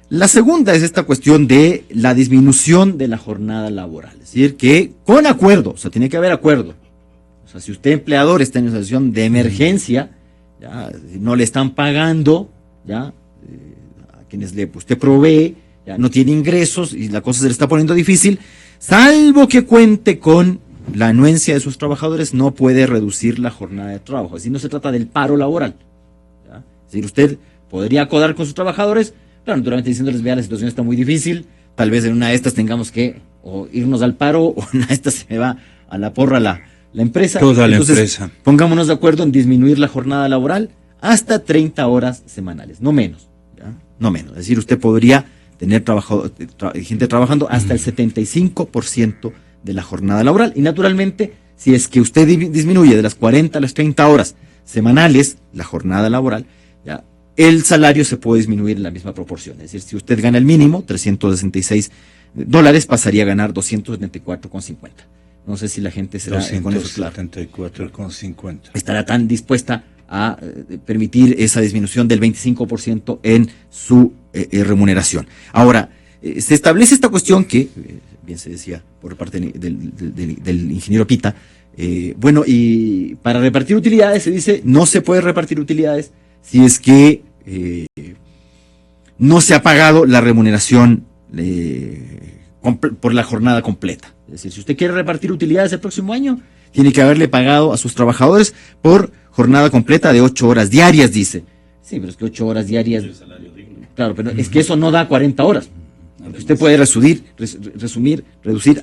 La segunda es esta cuestión de la disminución de la jornada laboral. Es decir, que con acuerdo, o sea, tiene que haber acuerdo. O sea, si usted empleador está en una situación de emergencia, ya no le están pagando, ya a quienes usted provee, ya no tiene ingresos y la cosa se le está poniendo difícil, salvo que cuente con la anuencia de sus trabajadores, no puede reducir la jornada de trabajo. Es decir, no se trata del paro laboral. ¿Ya? Es decir, usted podría acordar con sus trabajadores, claro, naturalmente diciéndoles, vea, la situación está muy difícil, tal vez en una de estas tengamos que o irnos al paro, o en una de estas se me va a la porra la empresa. Toda la Entonces, empresa. Pongámonos de acuerdo en disminuir la jornada laboral hasta 30 horas semanales, no menos. ¿Ya? No menos. Es decir, usted podría tener gente trabajando hasta el 75% de la jornada laboral. Y naturalmente, si es que usted disminuye de las 40 a las 30 horas semanales la jornada laboral, ya el salario se puede disminuir en la misma proporción. Es decir, si usted gana el mínimo, $366, pasaría a ganar 274,50. No sé si la gente será con eso claro. 274,50. Estará tan dispuesta a permitir esa disminución del 25% en su remuneración. Ahora, se establece esta cuestión que, bien se decía por parte del ingeniero Pita, bueno, y para repartir utilidades se dice, no se puede repartir utilidades si es que no se ha pagado la remuneración por la jornada completa. Es decir, si usted quiere repartir utilidades el próximo año, tiene que haberle pagado a sus trabajadores por jornada completa de 8 horas diarias, dice. Sí, pero es que 8 horas diarias... Claro, pero es que eso no da 40 horas. Usted puede reducir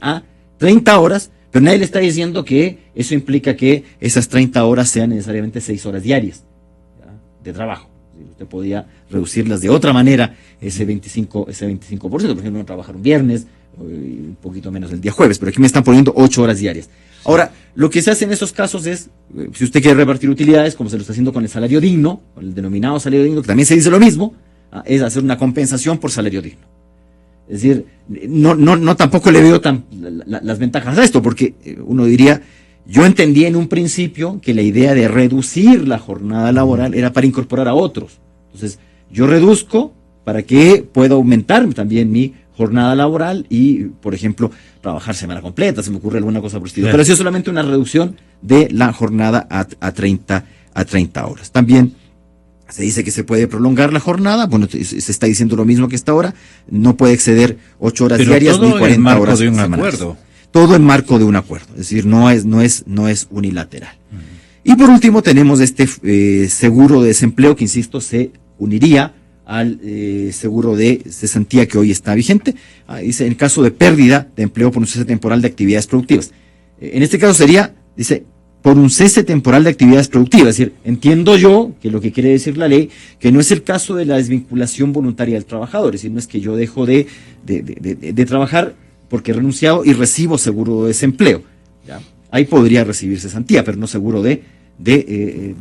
a 30 horas, pero nadie le está diciendo que eso implica que esas 30 horas sean necesariamente 6 horas diarias, ¿ya?, de trabajo. Usted podía reducirlas de otra manera, ese 25%, por ejemplo, no trabajar un viernes, un poquito menos el día jueves, pero aquí me están poniendo 8 horas diarias. Ahora, lo que se hace en esos casos es, si usted quiere repartir utilidades, como se lo está haciendo con el salario digno, con el denominado salario digno, que también se dice lo mismo, es hacer una compensación por salario digno. Es decir, no tampoco le veo las ventajas a esto, porque uno diría, yo entendí en un principio que la idea de reducir la jornada laboral era para incorporar a otros. Entonces, yo reduzco para que pueda aumentar también mi jornada laboral y, por ejemplo, trabajar semana completa, se me ocurre alguna cosa por el estilo. Pero sí es solamente una reducción de la jornada a 30 horas. También se dice que se puede prolongar la jornada, bueno, se está diciendo lo mismo que hasta ahora, no puede exceder 8 horas diarias ni 40 horas semanales. Acuerdo. Todo en marco de un acuerdo, es decir, no es unilateral. Y por último tenemos este seguro de desempleo que, insisto, se uniría al seguro de cesantía que hoy está vigente. Dice, en caso de pérdida de empleo por un cese temporal de actividades productivas. En este caso sería, dice, por un cese temporal de actividades productivas. Es decir, entiendo yo que lo que quiere decir la ley, que no es el caso de la desvinculación voluntaria del trabajador, es decir, no es que yo dejo de trabajar porque he renunciado y recibo seguro de desempleo. ¿Ya? Ahí podría recibir cesantía, pero no seguro de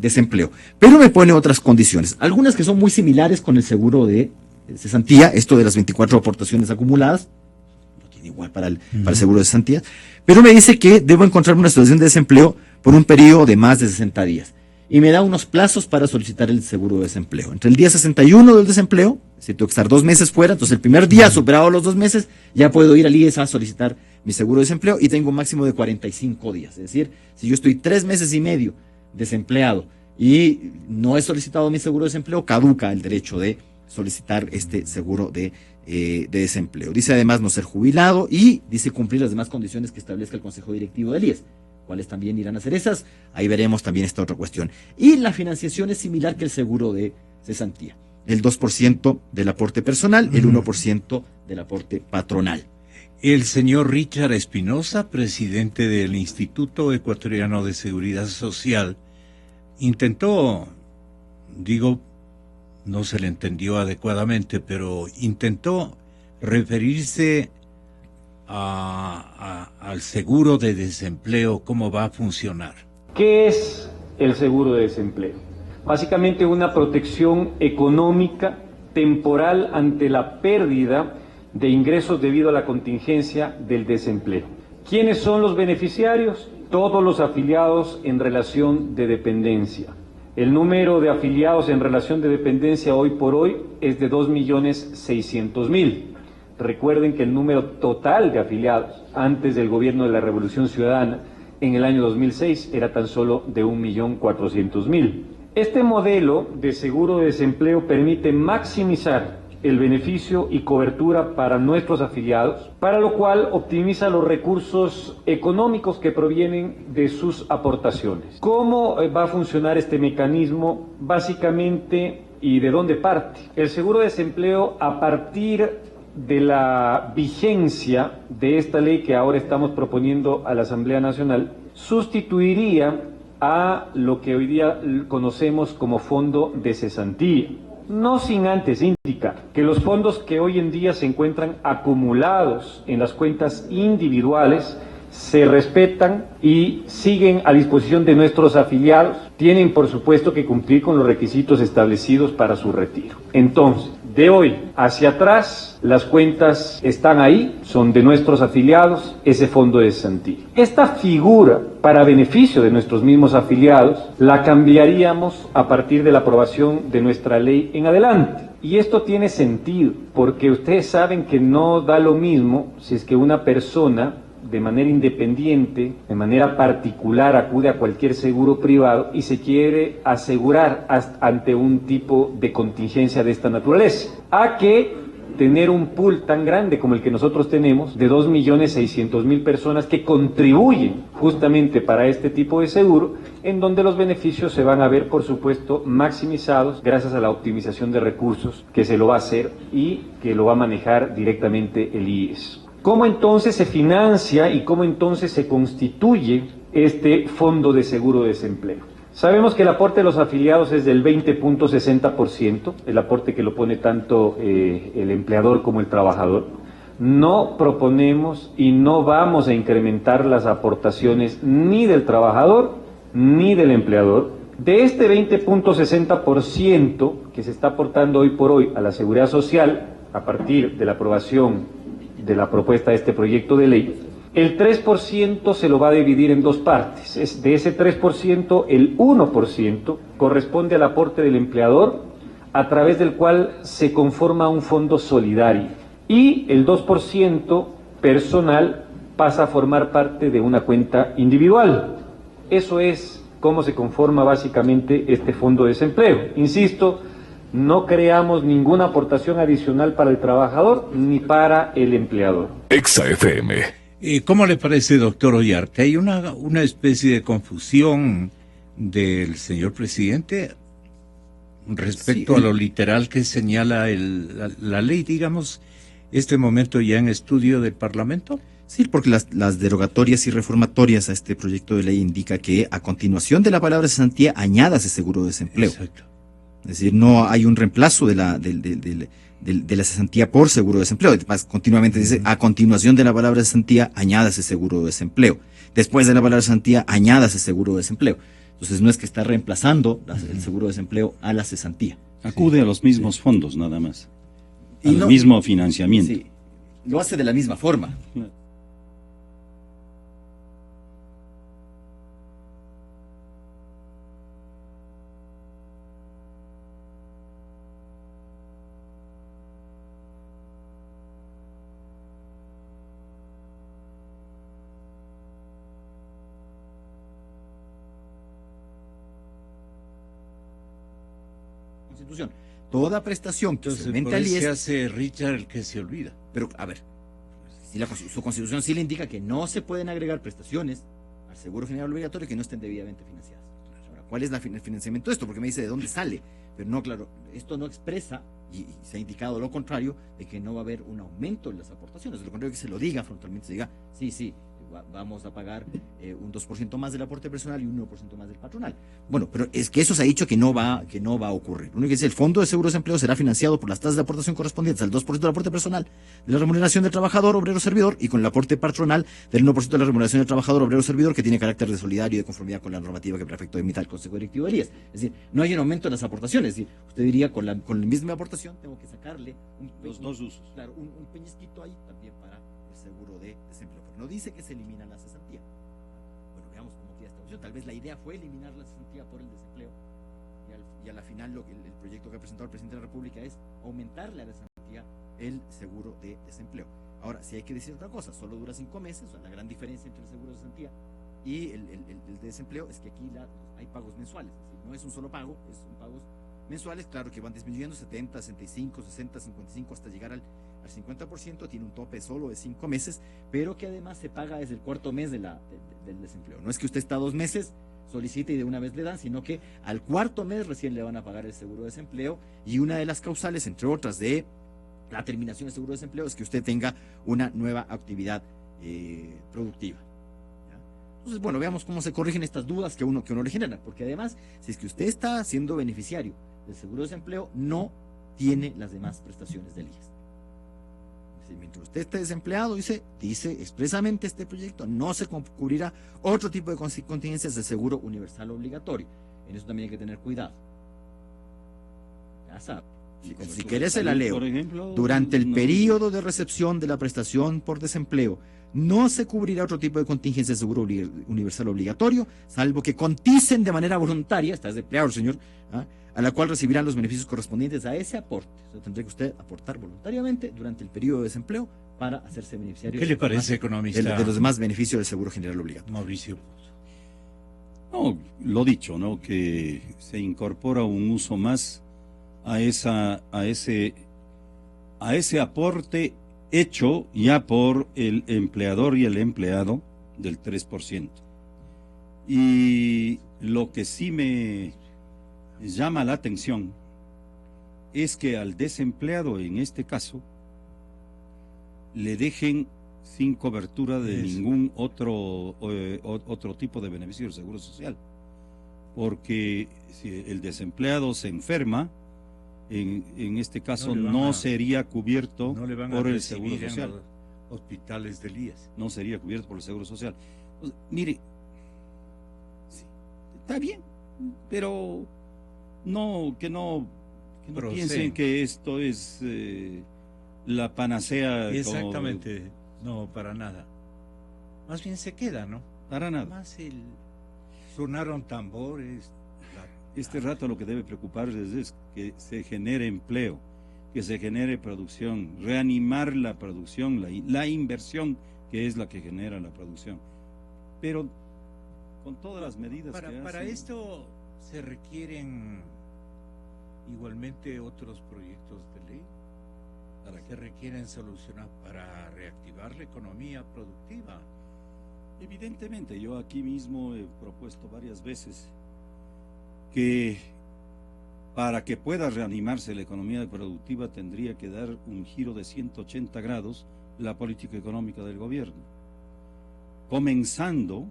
desempleo. Pero me pone otras condiciones, algunas que son muy similares con el seguro de cesantía, esto de las 24 aportaciones acumuladas, no tiene igual para el seguro de cesantía, pero me dice que debo encontrar una situación de desempleo por un periodo de más de 60 días. Y me da unos plazos para solicitar el seguro de desempleo. Entre el día 61 del desempleo, si tengo que estar 2 meses fuera, entonces el primer día, superado los 2 meses, ya puedo ir al IES a solicitar mi seguro de desempleo y tengo un máximo de 45 días. Es decir, si yo estoy 3 meses y medio desempleado y no he solicitado mi seguro de desempleo, caduca el derecho de solicitar este seguro de desempleo. Dice además no ser jubilado y dice cumplir las demás condiciones que establezca el Consejo Directivo del IES. ¿Cuáles también irán a ser esas? Ahí veremos también esta otra cuestión. Y la financiación es similar que el seguro de cesantía. El 2% del aporte personal, el 1% del aporte patronal. El señor Richard Espinosa, presidente del Instituto Ecuatoriano de Seguridad Social, intentó, no se le entendió adecuadamente, pero intentó referirse al seguro de desempleo, cómo va a funcionar. ¿Qué es el seguro de desempleo? Básicamente una protección económica temporal ante la pérdida de ingresos debido a la contingencia del desempleo. ¿Quiénes son los beneficiarios? Todos los afiliados en relación de dependencia. El número de afiliados en relación de dependencia hoy por hoy es de 2.600.000. Recuerden que el número total de afiliados antes del gobierno de la Revolución Ciudadana en el año 2006 era tan solo de 1.400.000. Este modelo de seguro de desempleo permite maximizar el beneficio y cobertura para nuestros afiliados, para lo cual optimiza los recursos económicos que provienen de sus aportaciones. ¿Cómo va a funcionar este mecanismo? Básicamente, ¿y de dónde parte? El seguro de desempleo, a partir de la vigencia de esta ley que ahora estamos proponiendo a la Asamblea Nacional, sustituiría a lo que hoy día conocemos como fondo de cesantía. No sin antes indicar que los fondos que hoy en día se encuentran acumulados en las cuentas individuales se respetan y siguen a disposición de nuestros afiliados. Tienen, por supuesto, que cumplir con los requisitos establecidos para su retiro. Entonces, de hoy hacia atrás, las cuentas están ahí, son de nuestros afiliados, ese fondo de cesantía. Esta figura, para beneficio de nuestros mismos afiliados, la cambiaríamos a partir de la aprobación de nuestra ley en adelante. Y esto tiene sentido, porque ustedes saben que no da lo mismo si es que una persona de manera independiente, de manera particular, acude a cualquier seguro privado y se quiere asegurar ante un tipo de contingencia de esta naturaleza, a que tener un pool tan grande como el que nosotros tenemos, de 2.600.000 personas que contribuyen justamente para este tipo de seguro, en donde los beneficios se van a ver, por supuesto, maximizados gracias a la optimización de recursos que se lo va a hacer y que lo va a manejar directamente el IES. ¿Cómo entonces se financia y cómo entonces se constituye este fondo de seguro de desempleo? Sabemos que el aporte de los afiliados es del 20.60%, el aporte que lo pone tanto el empleador como el trabajador. No proponemos y no vamos a incrementar las aportaciones ni del trabajador ni del empleador. De este 20.60% que se está aportando hoy por hoy a la Seguridad Social, a partir de la aprobación de la propuesta de este proyecto de ley, el 3% se lo va a dividir en dos partes. De ese 3%, el 1% corresponde al aporte del empleador, a través del cual se conforma un fondo solidario. Y el 2% personal pasa a formar parte de una cuenta individual. Eso es cómo se conforma básicamente este fondo de desempleo. Insisto, no creamos ninguna aportación adicional para el trabajador ni para el empleador. Exa FM. ¿Cómo le parece, doctor Ollarte? Hay una especie de confusión del señor presidente respecto a lo literal que señala la ley, digamos, este momento ya en estudio del Parlamento. Sí, porque las derogatorias y reformatorias a este proyecto de ley indica que a continuación de la palabra cesantía añádase seguro de desempleo. Exacto. Es decir, no hay un reemplazo de la cesantía por seguro de desempleo. Además, continuamente dice, a continuación de la palabra cesantía, añádase seguro de desempleo. Después de la palabra cesantía, añádase seguro de desempleo. Entonces, no es que está reemplazando el seguro de desempleo a la cesantía. Acude a los mismos fondos, nada más. Y Al mismo financiamiento. Sí, lo hace de la misma forma. Constitución. Toda prestación que se Entonces, aumente por al eso se IES, hace Richard el que se olvida. pero a ver, si su Constitución sí le indica que no se pueden agregar prestaciones al Seguro General Obligatorio que no estén debidamente financiadas. Ahora, ¿cuál es el financiamiento de esto? Porque me dice de dónde sale. Pero no, claro, esto no expresa, y se ha indicado lo contrario, de que no va a haber un aumento en las aportaciones. De lo contrario, que se lo diga frontalmente, se diga, sí, vamos a pagar un 2% más del aporte personal y un 1% más del patronal. Bueno, pero es que eso se ha dicho que no va a ocurrir. Lo único que dice, el Fondo de Seguro de Desempleo será financiado por las tasas de aportación correspondientes al 2% del aporte personal de la remuneración del trabajador, obrero, servidor, y con el aporte patronal del 1% de la remuneración del trabajador, obrero, servidor, que tiene carácter de solidario y de conformidad con la normativa que prefecto emita el Consejo Directivo del IES. Es decir, no hay un aumento en las aportaciones. Es decir, usted diría, con la misma aportación tengo que sacarle Los dos usos. Claro, un peñisquito ahí también para el seguro de desempleo. Pero no dice que se elimina la cesantía. Bueno, veamos cómo queda esta opción. Tal vez la idea fue eliminar la cesantía por el desempleo. Y a la final el proyecto que ha presentado el presidente de la República es aumentarle a la cesantía el seguro de desempleo. Ahora, si hay que decir otra cosa, solo dura 5 meses. O sea, la gran diferencia entre el seguro de cesantía y el de desempleo es que aquí hay pagos mensuales. Es decir, no es un solo pago, son pagos mensuales, claro que van disminuyendo 70, 65, 60, 55 hasta llegar al 50%, tiene un tope solo de 5 meses, pero que además se paga desde el cuarto mes del desempleo. No es que usted está 2 meses, solicite y de una vez le dan, sino que al cuarto mes recién le van a pagar el seguro de desempleo, y una de las causales, entre otras, de la terminación del seguro de desempleo es que usted tenga una nueva actividad productiva. Entonces, bueno, veamos cómo se corrigen estas dudas que uno le genera, porque además, si es que usted está siendo beneficiario del seguro de desempleo, no tiene las demás prestaciones del IES. Mientras usted esté desempleado, dice expresamente este proyecto, no se cubrirá otro tipo de contingencias del seguro universal obligatorio. En eso también hay que tener cuidado. Ya sabe. Si quiere se la leo. Por ejemplo, durante el periodo de recepción de la prestación por desempleo, no se cubrirá otro tipo de contingencia de seguro universal obligatorio, salvo que coticen de manera voluntaria, está desempleado, señor, a la cual recibirán los beneficios correspondientes a ese aporte. O sea, tendrá que usted aportar voluntariamente durante el periodo de desempleo para hacerse beneficiario. ¿Qué le parece, economista? De los demás beneficios del seguro general obligatorio. Mauricio. No, lo dicho, ¿no? Que se incorpora un uso más a ese aporte hecho ya por el empleador y el empleado del 3%. Y lo que sí me llama la atención es que al desempleado, en este caso, le dejen sin cobertura de ningún otro tipo de beneficio del Seguro Social. Porque si el desempleado se enferma, en este caso no sería cubierto por el Seguro Social. En los hospitales del IES. No sería cubierto por el Seguro Social. Pues, mire, sí, está bien, pero que no piensen que esto es la panacea. Exactamente, no, para nada. Más bien se queda, ¿no? Para nada. Más sonaron tambores. Este rato lo que debe preocuparles es que se genere empleo, que se genere producción, reanimar la producción, la inversión que es la que genera la producción. Pero con todas las medidas para esto se requieren igualmente otros proyectos de ley. Se requieren solucionar para reactivar la economía productiva. Evidentemente, yo aquí mismo he propuesto varias veces que para que pueda reanimarse la economía productiva tendría que dar un giro de 180 grados la política económica del gobierno, comenzando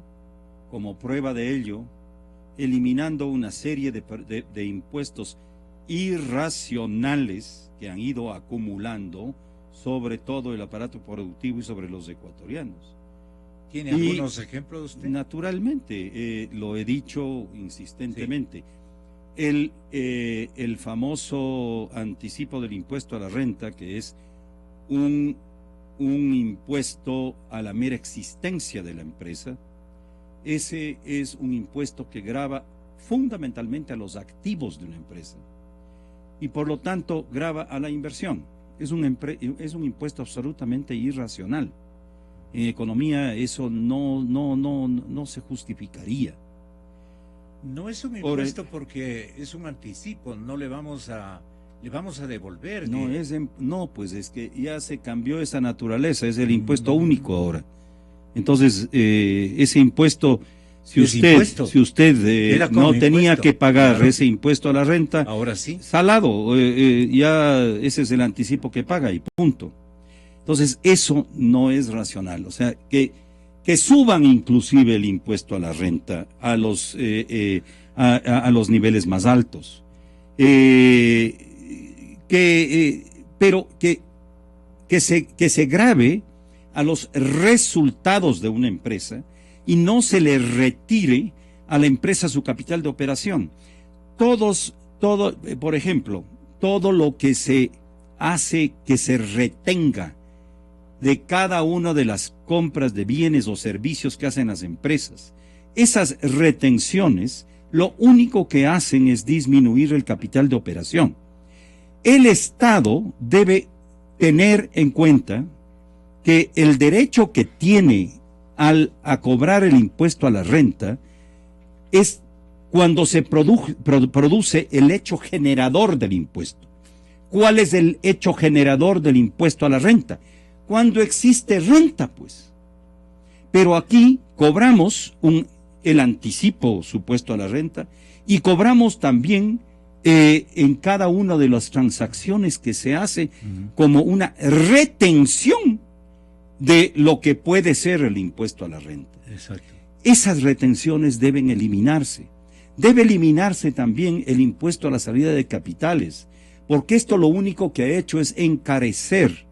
como prueba de ello, eliminando una serie de impuestos irracionales que han ido acumulando sobre todo el aparato productivo y sobre los ecuatorianos. ¿Tiene algunos ejemplos usted? Naturalmente, lo he dicho insistentemente. Sí. El famoso anticipo del impuesto a la renta, que es un impuesto a la mera existencia de la empresa, ese es un impuesto que grava fundamentalmente a los activos de una empresa y por lo tanto grava a la inversión. Es un impuesto absolutamente irracional. En economía eso no se justificaría. No es un Por impuesto porque es un anticipo, no le vamos a devolver. No, no, pues es que ya se cambió esa naturaleza, es el impuesto único ahora. Entonces, ese impuesto, si usted no tenía que pagar ese impuesto a la renta, ahora sí. Salado, ya ese es el anticipo que paga y punto. Entonces, eso no es racional. O sea, que suban inclusive el impuesto a la renta a los niveles más altos. Pero que se grave a los resultados de una empresa y no se le retire a la empresa su capital de operación. Por ejemplo, todo lo que se hace que se retenga de cada una de las compras de bienes o servicios que hacen las empresas, esas retenciones lo único que hacen es disminuir el capital de operación. El Estado debe tener en cuenta que el derecho que tiene a cobrar el impuesto a la renta es cuando se produce el hecho generador del impuesto. ¿Cuál es el hecho generador del impuesto a la renta? Cuando existe renta, pues. Pero aquí cobramos el anticipo supuesto a la renta y cobramos también en cada una de las transacciones que se hace como una retención de lo que puede ser el impuesto a la renta. Exacto. Esas retenciones deben eliminarse. Debe eliminarse también el impuesto a la salida de capitales, porque esto lo único que ha hecho es encarecer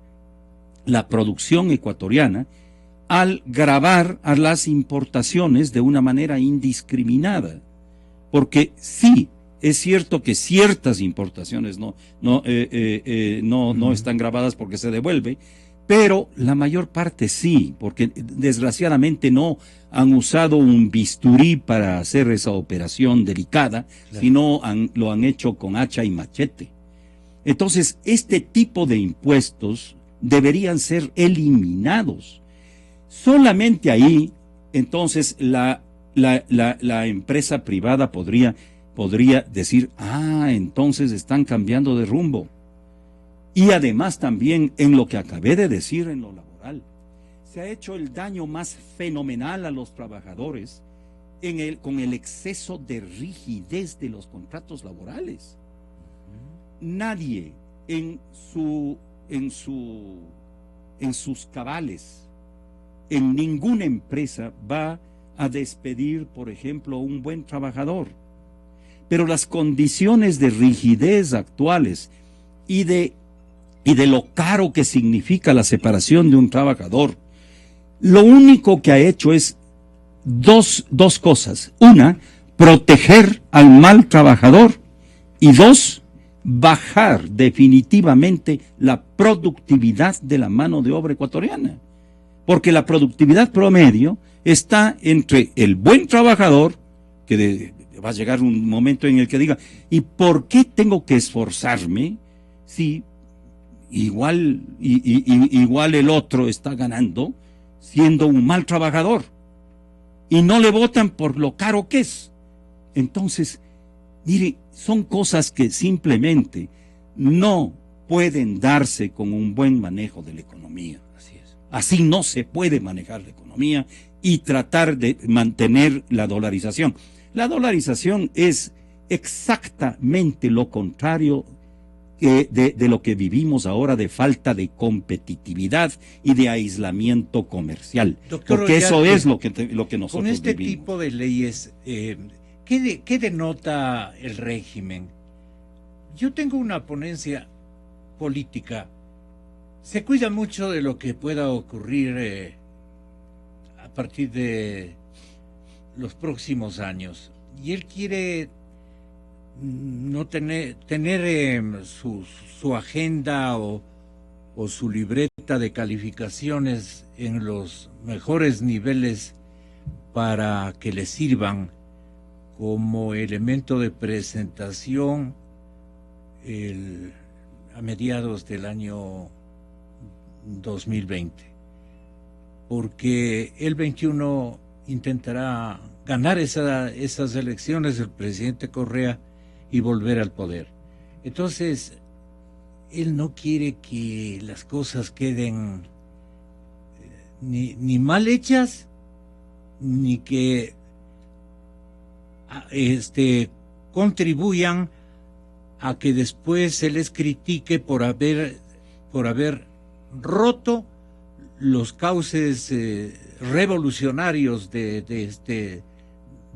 la producción ecuatoriana al gravar a las importaciones de una manera indiscriminada. Porque sí, es cierto que ciertas importaciones no están grabadas porque se devuelve, pero la mayor parte sí, porque desgraciadamente no han usado un bisturí para hacer esa operación delicada, sino lo han hecho con hacha y machete. Entonces, este tipo de impuestos deberían ser eliminados. Solamente ahí, entonces, la empresa privada podría decir, entonces están cambiando de rumbo. Y además también en lo que acabé de decir en lo laboral, se ha hecho el daño más fenomenal a los trabajadores con el exceso de rigidez de los contratos laborales. Nadie en sus cabales, en ninguna empresa va a despedir, por ejemplo, a un buen trabajador. Pero las condiciones de rigidez actuales y de lo caro que significa la separación de un trabajador, lo único que ha hecho es dos cosas. Una, proteger al mal trabajador, y dos, bajar definitivamente la productividad de la mano de obra ecuatoriana. Porque la productividad promedio está entre el buen trabajador, que va a llegar un momento en el que diga, ¿y por qué tengo que esforzarme si igual el otro está ganando siendo un mal trabajador? Y no le votan por lo caro que es. Entonces, mire, son cosas que simplemente no pueden darse con un buen manejo de la economía. Así es. Así no se puede manejar la economía y tratar de mantener la dolarización. La dolarización es exactamente lo contrario de lo que vivimos ahora, de falta de competitividad y de aislamiento comercial. Doctor, porque eso es lo que nosotros con este vivimos. tipo de leyes, ¿qué denota el régimen? Yo tengo una ponencia política. Se cuida mucho de lo que pueda ocurrir a partir de los próximos años. Y él quiere no tener su agenda o su libreta de calificaciones en los mejores niveles para que le sirvan como elemento de presentación a mediados del año 2020, porque el 21 intentará ganar esas elecciones el presidente Correa y volver al poder. Entonces, él no quiere que las cosas queden ni mal hechas, ni que contribuyan a que después se les critique por haber roto los cauces revolucionarios de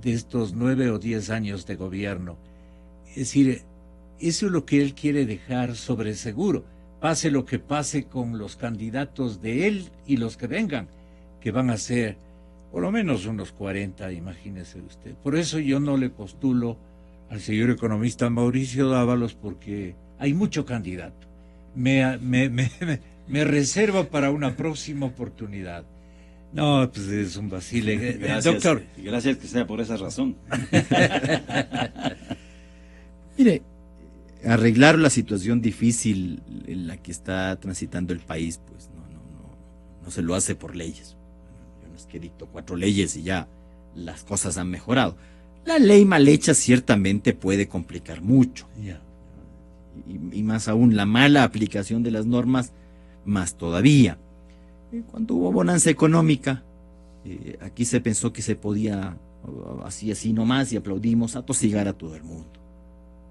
estos 9 o 10 años de gobierno. Es decir, eso es lo que él quiere dejar sobre seguro, pase lo que pase con los candidatos de él y los que vengan, que van a ser por lo menos unos 40, imagínese usted. Por eso yo no le postulo al señor economista Mauricio Dávalos, porque hay mucho candidato. Me reservo para una próxima oportunidad. No, pues es un vacile. Gracias, Doctor. Gracias que sea por esa razón. Mire, arreglar la situación difícil en la que está transitando el país, pues no se lo hace por leyes. Yo no es que dicto 4 leyes y ya las cosas han mejorado. La ley mal hecha ciertamente puede complicar mucho. Yeah. Y más aún, la mala aplicación de las normas, más todavía. Cuando hubo bonanza económica, aquí se pensó que se podía, así nomás, y aplaudimos, atosigar a todo el mundo.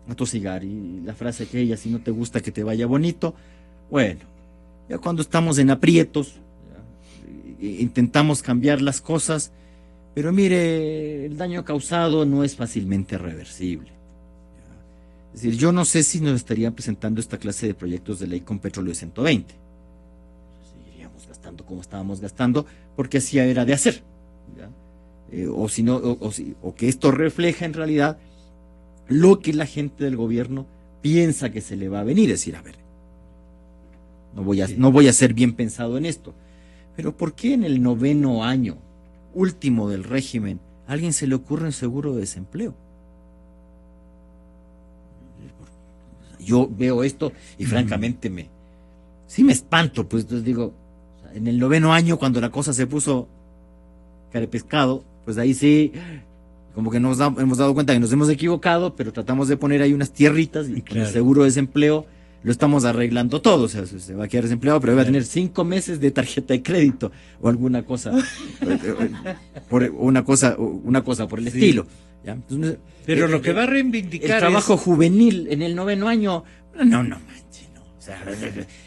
Atosigar, y la frase aquella, si no te gusta que te vaya bonito, bueno, ya cuando estamos en aprietos, intentamos cambiar las cosas, pero mire, el daño causado no es fácilmente reversible. Es decir, yo no sé si nos estarían presentando esta clase de proyectos de ley con petróleo de 120. Seguiríamos gastando como estábamos gastando, porque así era de hacer. O que esto refleja en realidad lo que la gente del gobierno piensa que se le va a venir. Es decir, a ver, no voy a ser bien pensado en esto, pero ¿por qué en el 9º año último del régimen a alguien se le ocurre un seguro de desempleo? Yo veo esto y francamente me espanto, pues. Entonces digo, en el 9º año, cuando la cosa se puso carepescado, pues ahí sí, como que hemos dado cuenta que nos hemos equivocado, pero tratamos de poner ahí unas tierritas y con el seguro de desempleo lo estamos arreglando todo. O sea, se va a quedar desempleado, pero va a tener 5 meses de tarjeta de crédito o alguna cosa, una cosa por el estilo. ¿Ya? Entonces, pero lo que va a reivindicar el trabajo juvenil en el 9º año, no manches, no. O sea,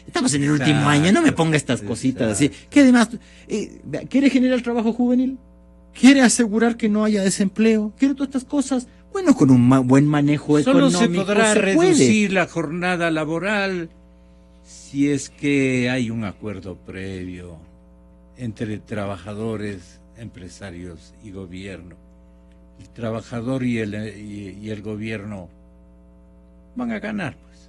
estamos en el último año, no me ponga estas cositas así. ¿Qué además quiere generar el trabajo juvenil? ¿Quiere asegurar que no haya desempleo? ¿Quiere todas estas cosas? Bueno, con un buen manejo solo económico se podrá reducir puede. La jornada laboral si es que hay un acuerdo previo entre trabajadores, empresarios y gobierno. El trabajador y el gobierno van a ganar, pues.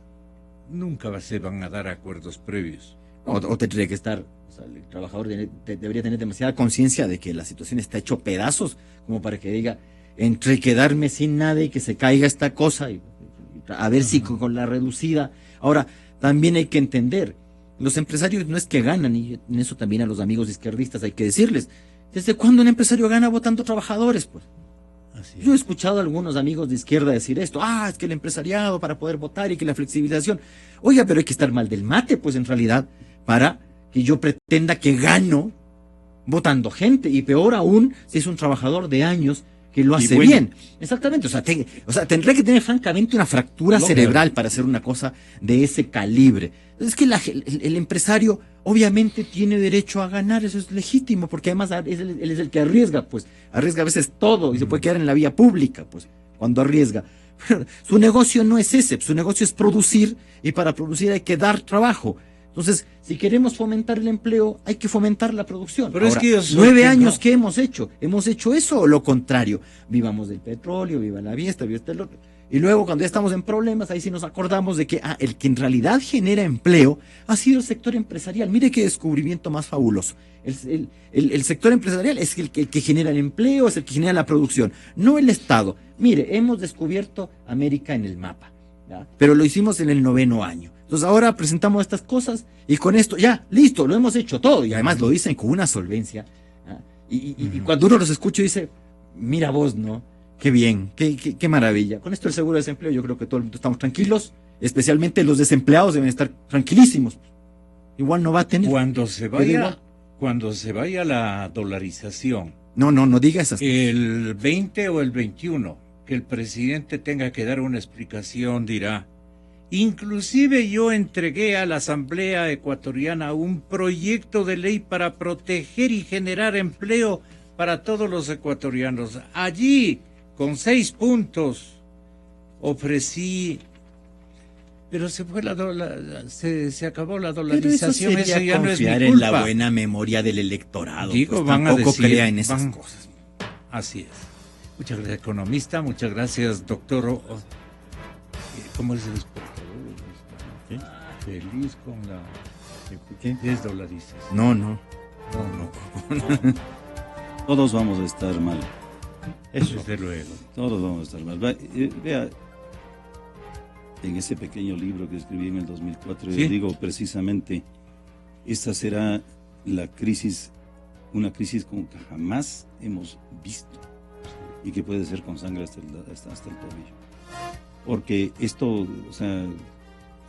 Nunca se van a dar acuerdos previos. O tendría que estar, o sea, el trabajador debería tener demasiada conciencia de que la situación está hecho pedazos, como para que diga, entre quedarme sin nada y que se caiga esta cosa, y a ver si con la reducida. Ahora, también hay que entender, los empresarios no es que ganan, y en eso también a los amigos izquierdistas hay que decirles, ¿desde cuándo un empresario gana votando trabajadores? Pues yo he escuchado a algunos amigos de izquierda decir esto, es que el empresariado para poder votar y que la flexibilización. Oiga, pero hay que estar mal del mate, pues en realidad, para que yo pretenda que gano votando gente, y peor aún si es un trabajador de años que lo hace bien. Exactamente, o sea, tendré que tener francamente una fractura cerebral para hacer una cosa de ese calibre. Es que el empresario obviamente tiene derecho a ganar, eso es legítimo, porque además él es el que arriesga, pues, arriesga a veces todo y se puede quedar en la vía pública, pues, cuando arriesga. Pero su negocio no es ese, su negocio es producir, y para producir hay que dar trabajo. Entonces, si queremos fomentar el empleo, hay que fomentar la producción. Pero ahora, es que 9 años, ¿qué hemos hecho? ¿Hemos hecho eso o lo contrario? Vivamos del petróleo, viva la fiesta, viva el otro. Y luego, cuando ya estamos en problemas, ahí sí nos acordamos de que el que en realidad genera empleo ha sido el sector empresarial. Mire qué descubrimiento más fabuloso. El sector empresarial es el que genera el empleo, es el que genera la producción, no el Estado. Mire, hemos descubierto América en el mapa, ¿ya? Pero lo hicimos en el 9º año. Entonces ahora presentamos estas cosas y con esto ya, listo, lo hemos hecho todo, y además lo dicen con una solvencia, ¿ya? Y cuando uno los escucha dice, mira vos, ¿no? Qué bien, qué maravilla. Con esto el seguro de desempleo yo creo que todo el mundo estamos tranquilos, especialmente los desempleados deben estar tranquilísimos. Igual no va a tener. Cuando se vaya la dolarización. No diga esas cosas. El 20 o el 21, que el presidente tenga que dar una explicación, dirá. Inclusive yo entregué a la Asamblea Ecuatoriana un proyecto de ley para proteger y generar empleo para todos los ecuatorianos. Allí, con 6 puntos, ofrecí, pero se fue se acabó la dolarización. Pero eso ya no es mi confiar culpa. en la buena memoria del electorado. Digo, pues, van a tampoco decir, crea en esas cosas. Así es. Muchas gracias, economista. Muchas gracias, doctor. ¿Cómo es el exportador? ¿Qué? Feliz con la ¿Qué? desdolarización. No. Todos vamos a estar mal. Eso. Desde luego. Todos vamos a estar mal. Vea, en ese pequeño libro que escribí en el 2004, ¿Sí? yo digo precisamente, esta será la crisis, una crisis como que jamás hemos visto y que puede ser con sangre hasta el tobillo. Porque esto, o sea...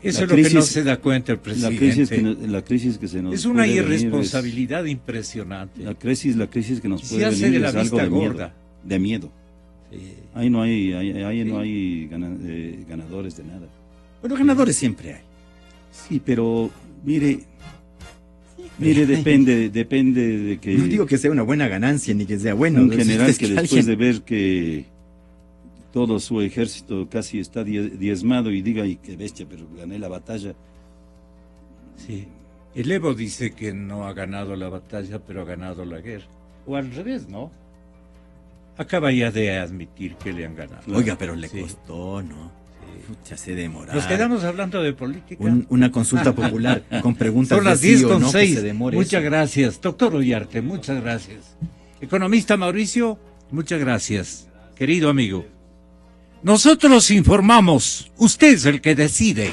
Eso es lo que no se da cuenta el presidente. La crisis que se nos es una puede irresponsabilidad impresionante. La crisis que nos puede se hace venir de la es algo vista de miedo. gorda. De miedo. Sí. Ahí no hay ganadores de nada. Bueno, ganadores siempre hay. Sí, pero mire, depende de que... No digo que sea una buena ganancia ni que sea bueno. Un general Es que después de ver que todo su ejército casi está diezmado y diga, y qué bestia, pero gané la batalla. Sí. El Evo dice que no ha ganado la batalla, pero ha ganado la guerra. O al revés, ¿no? Acaba ya de admitir que le han ganado. Oiga, pero le Sí. costó, ¿no? Ya se demora. Nos quedamos hablando de política. Una consulta popular con preguntas Son las de sí 10 o con no, que 6. se demore Muchas eso. gracias. Doctor Ollarte, muchas gracias. Economista Mauricio, muchas gracias. Querido amigo. Nosotros informamos. Usted es el que decide.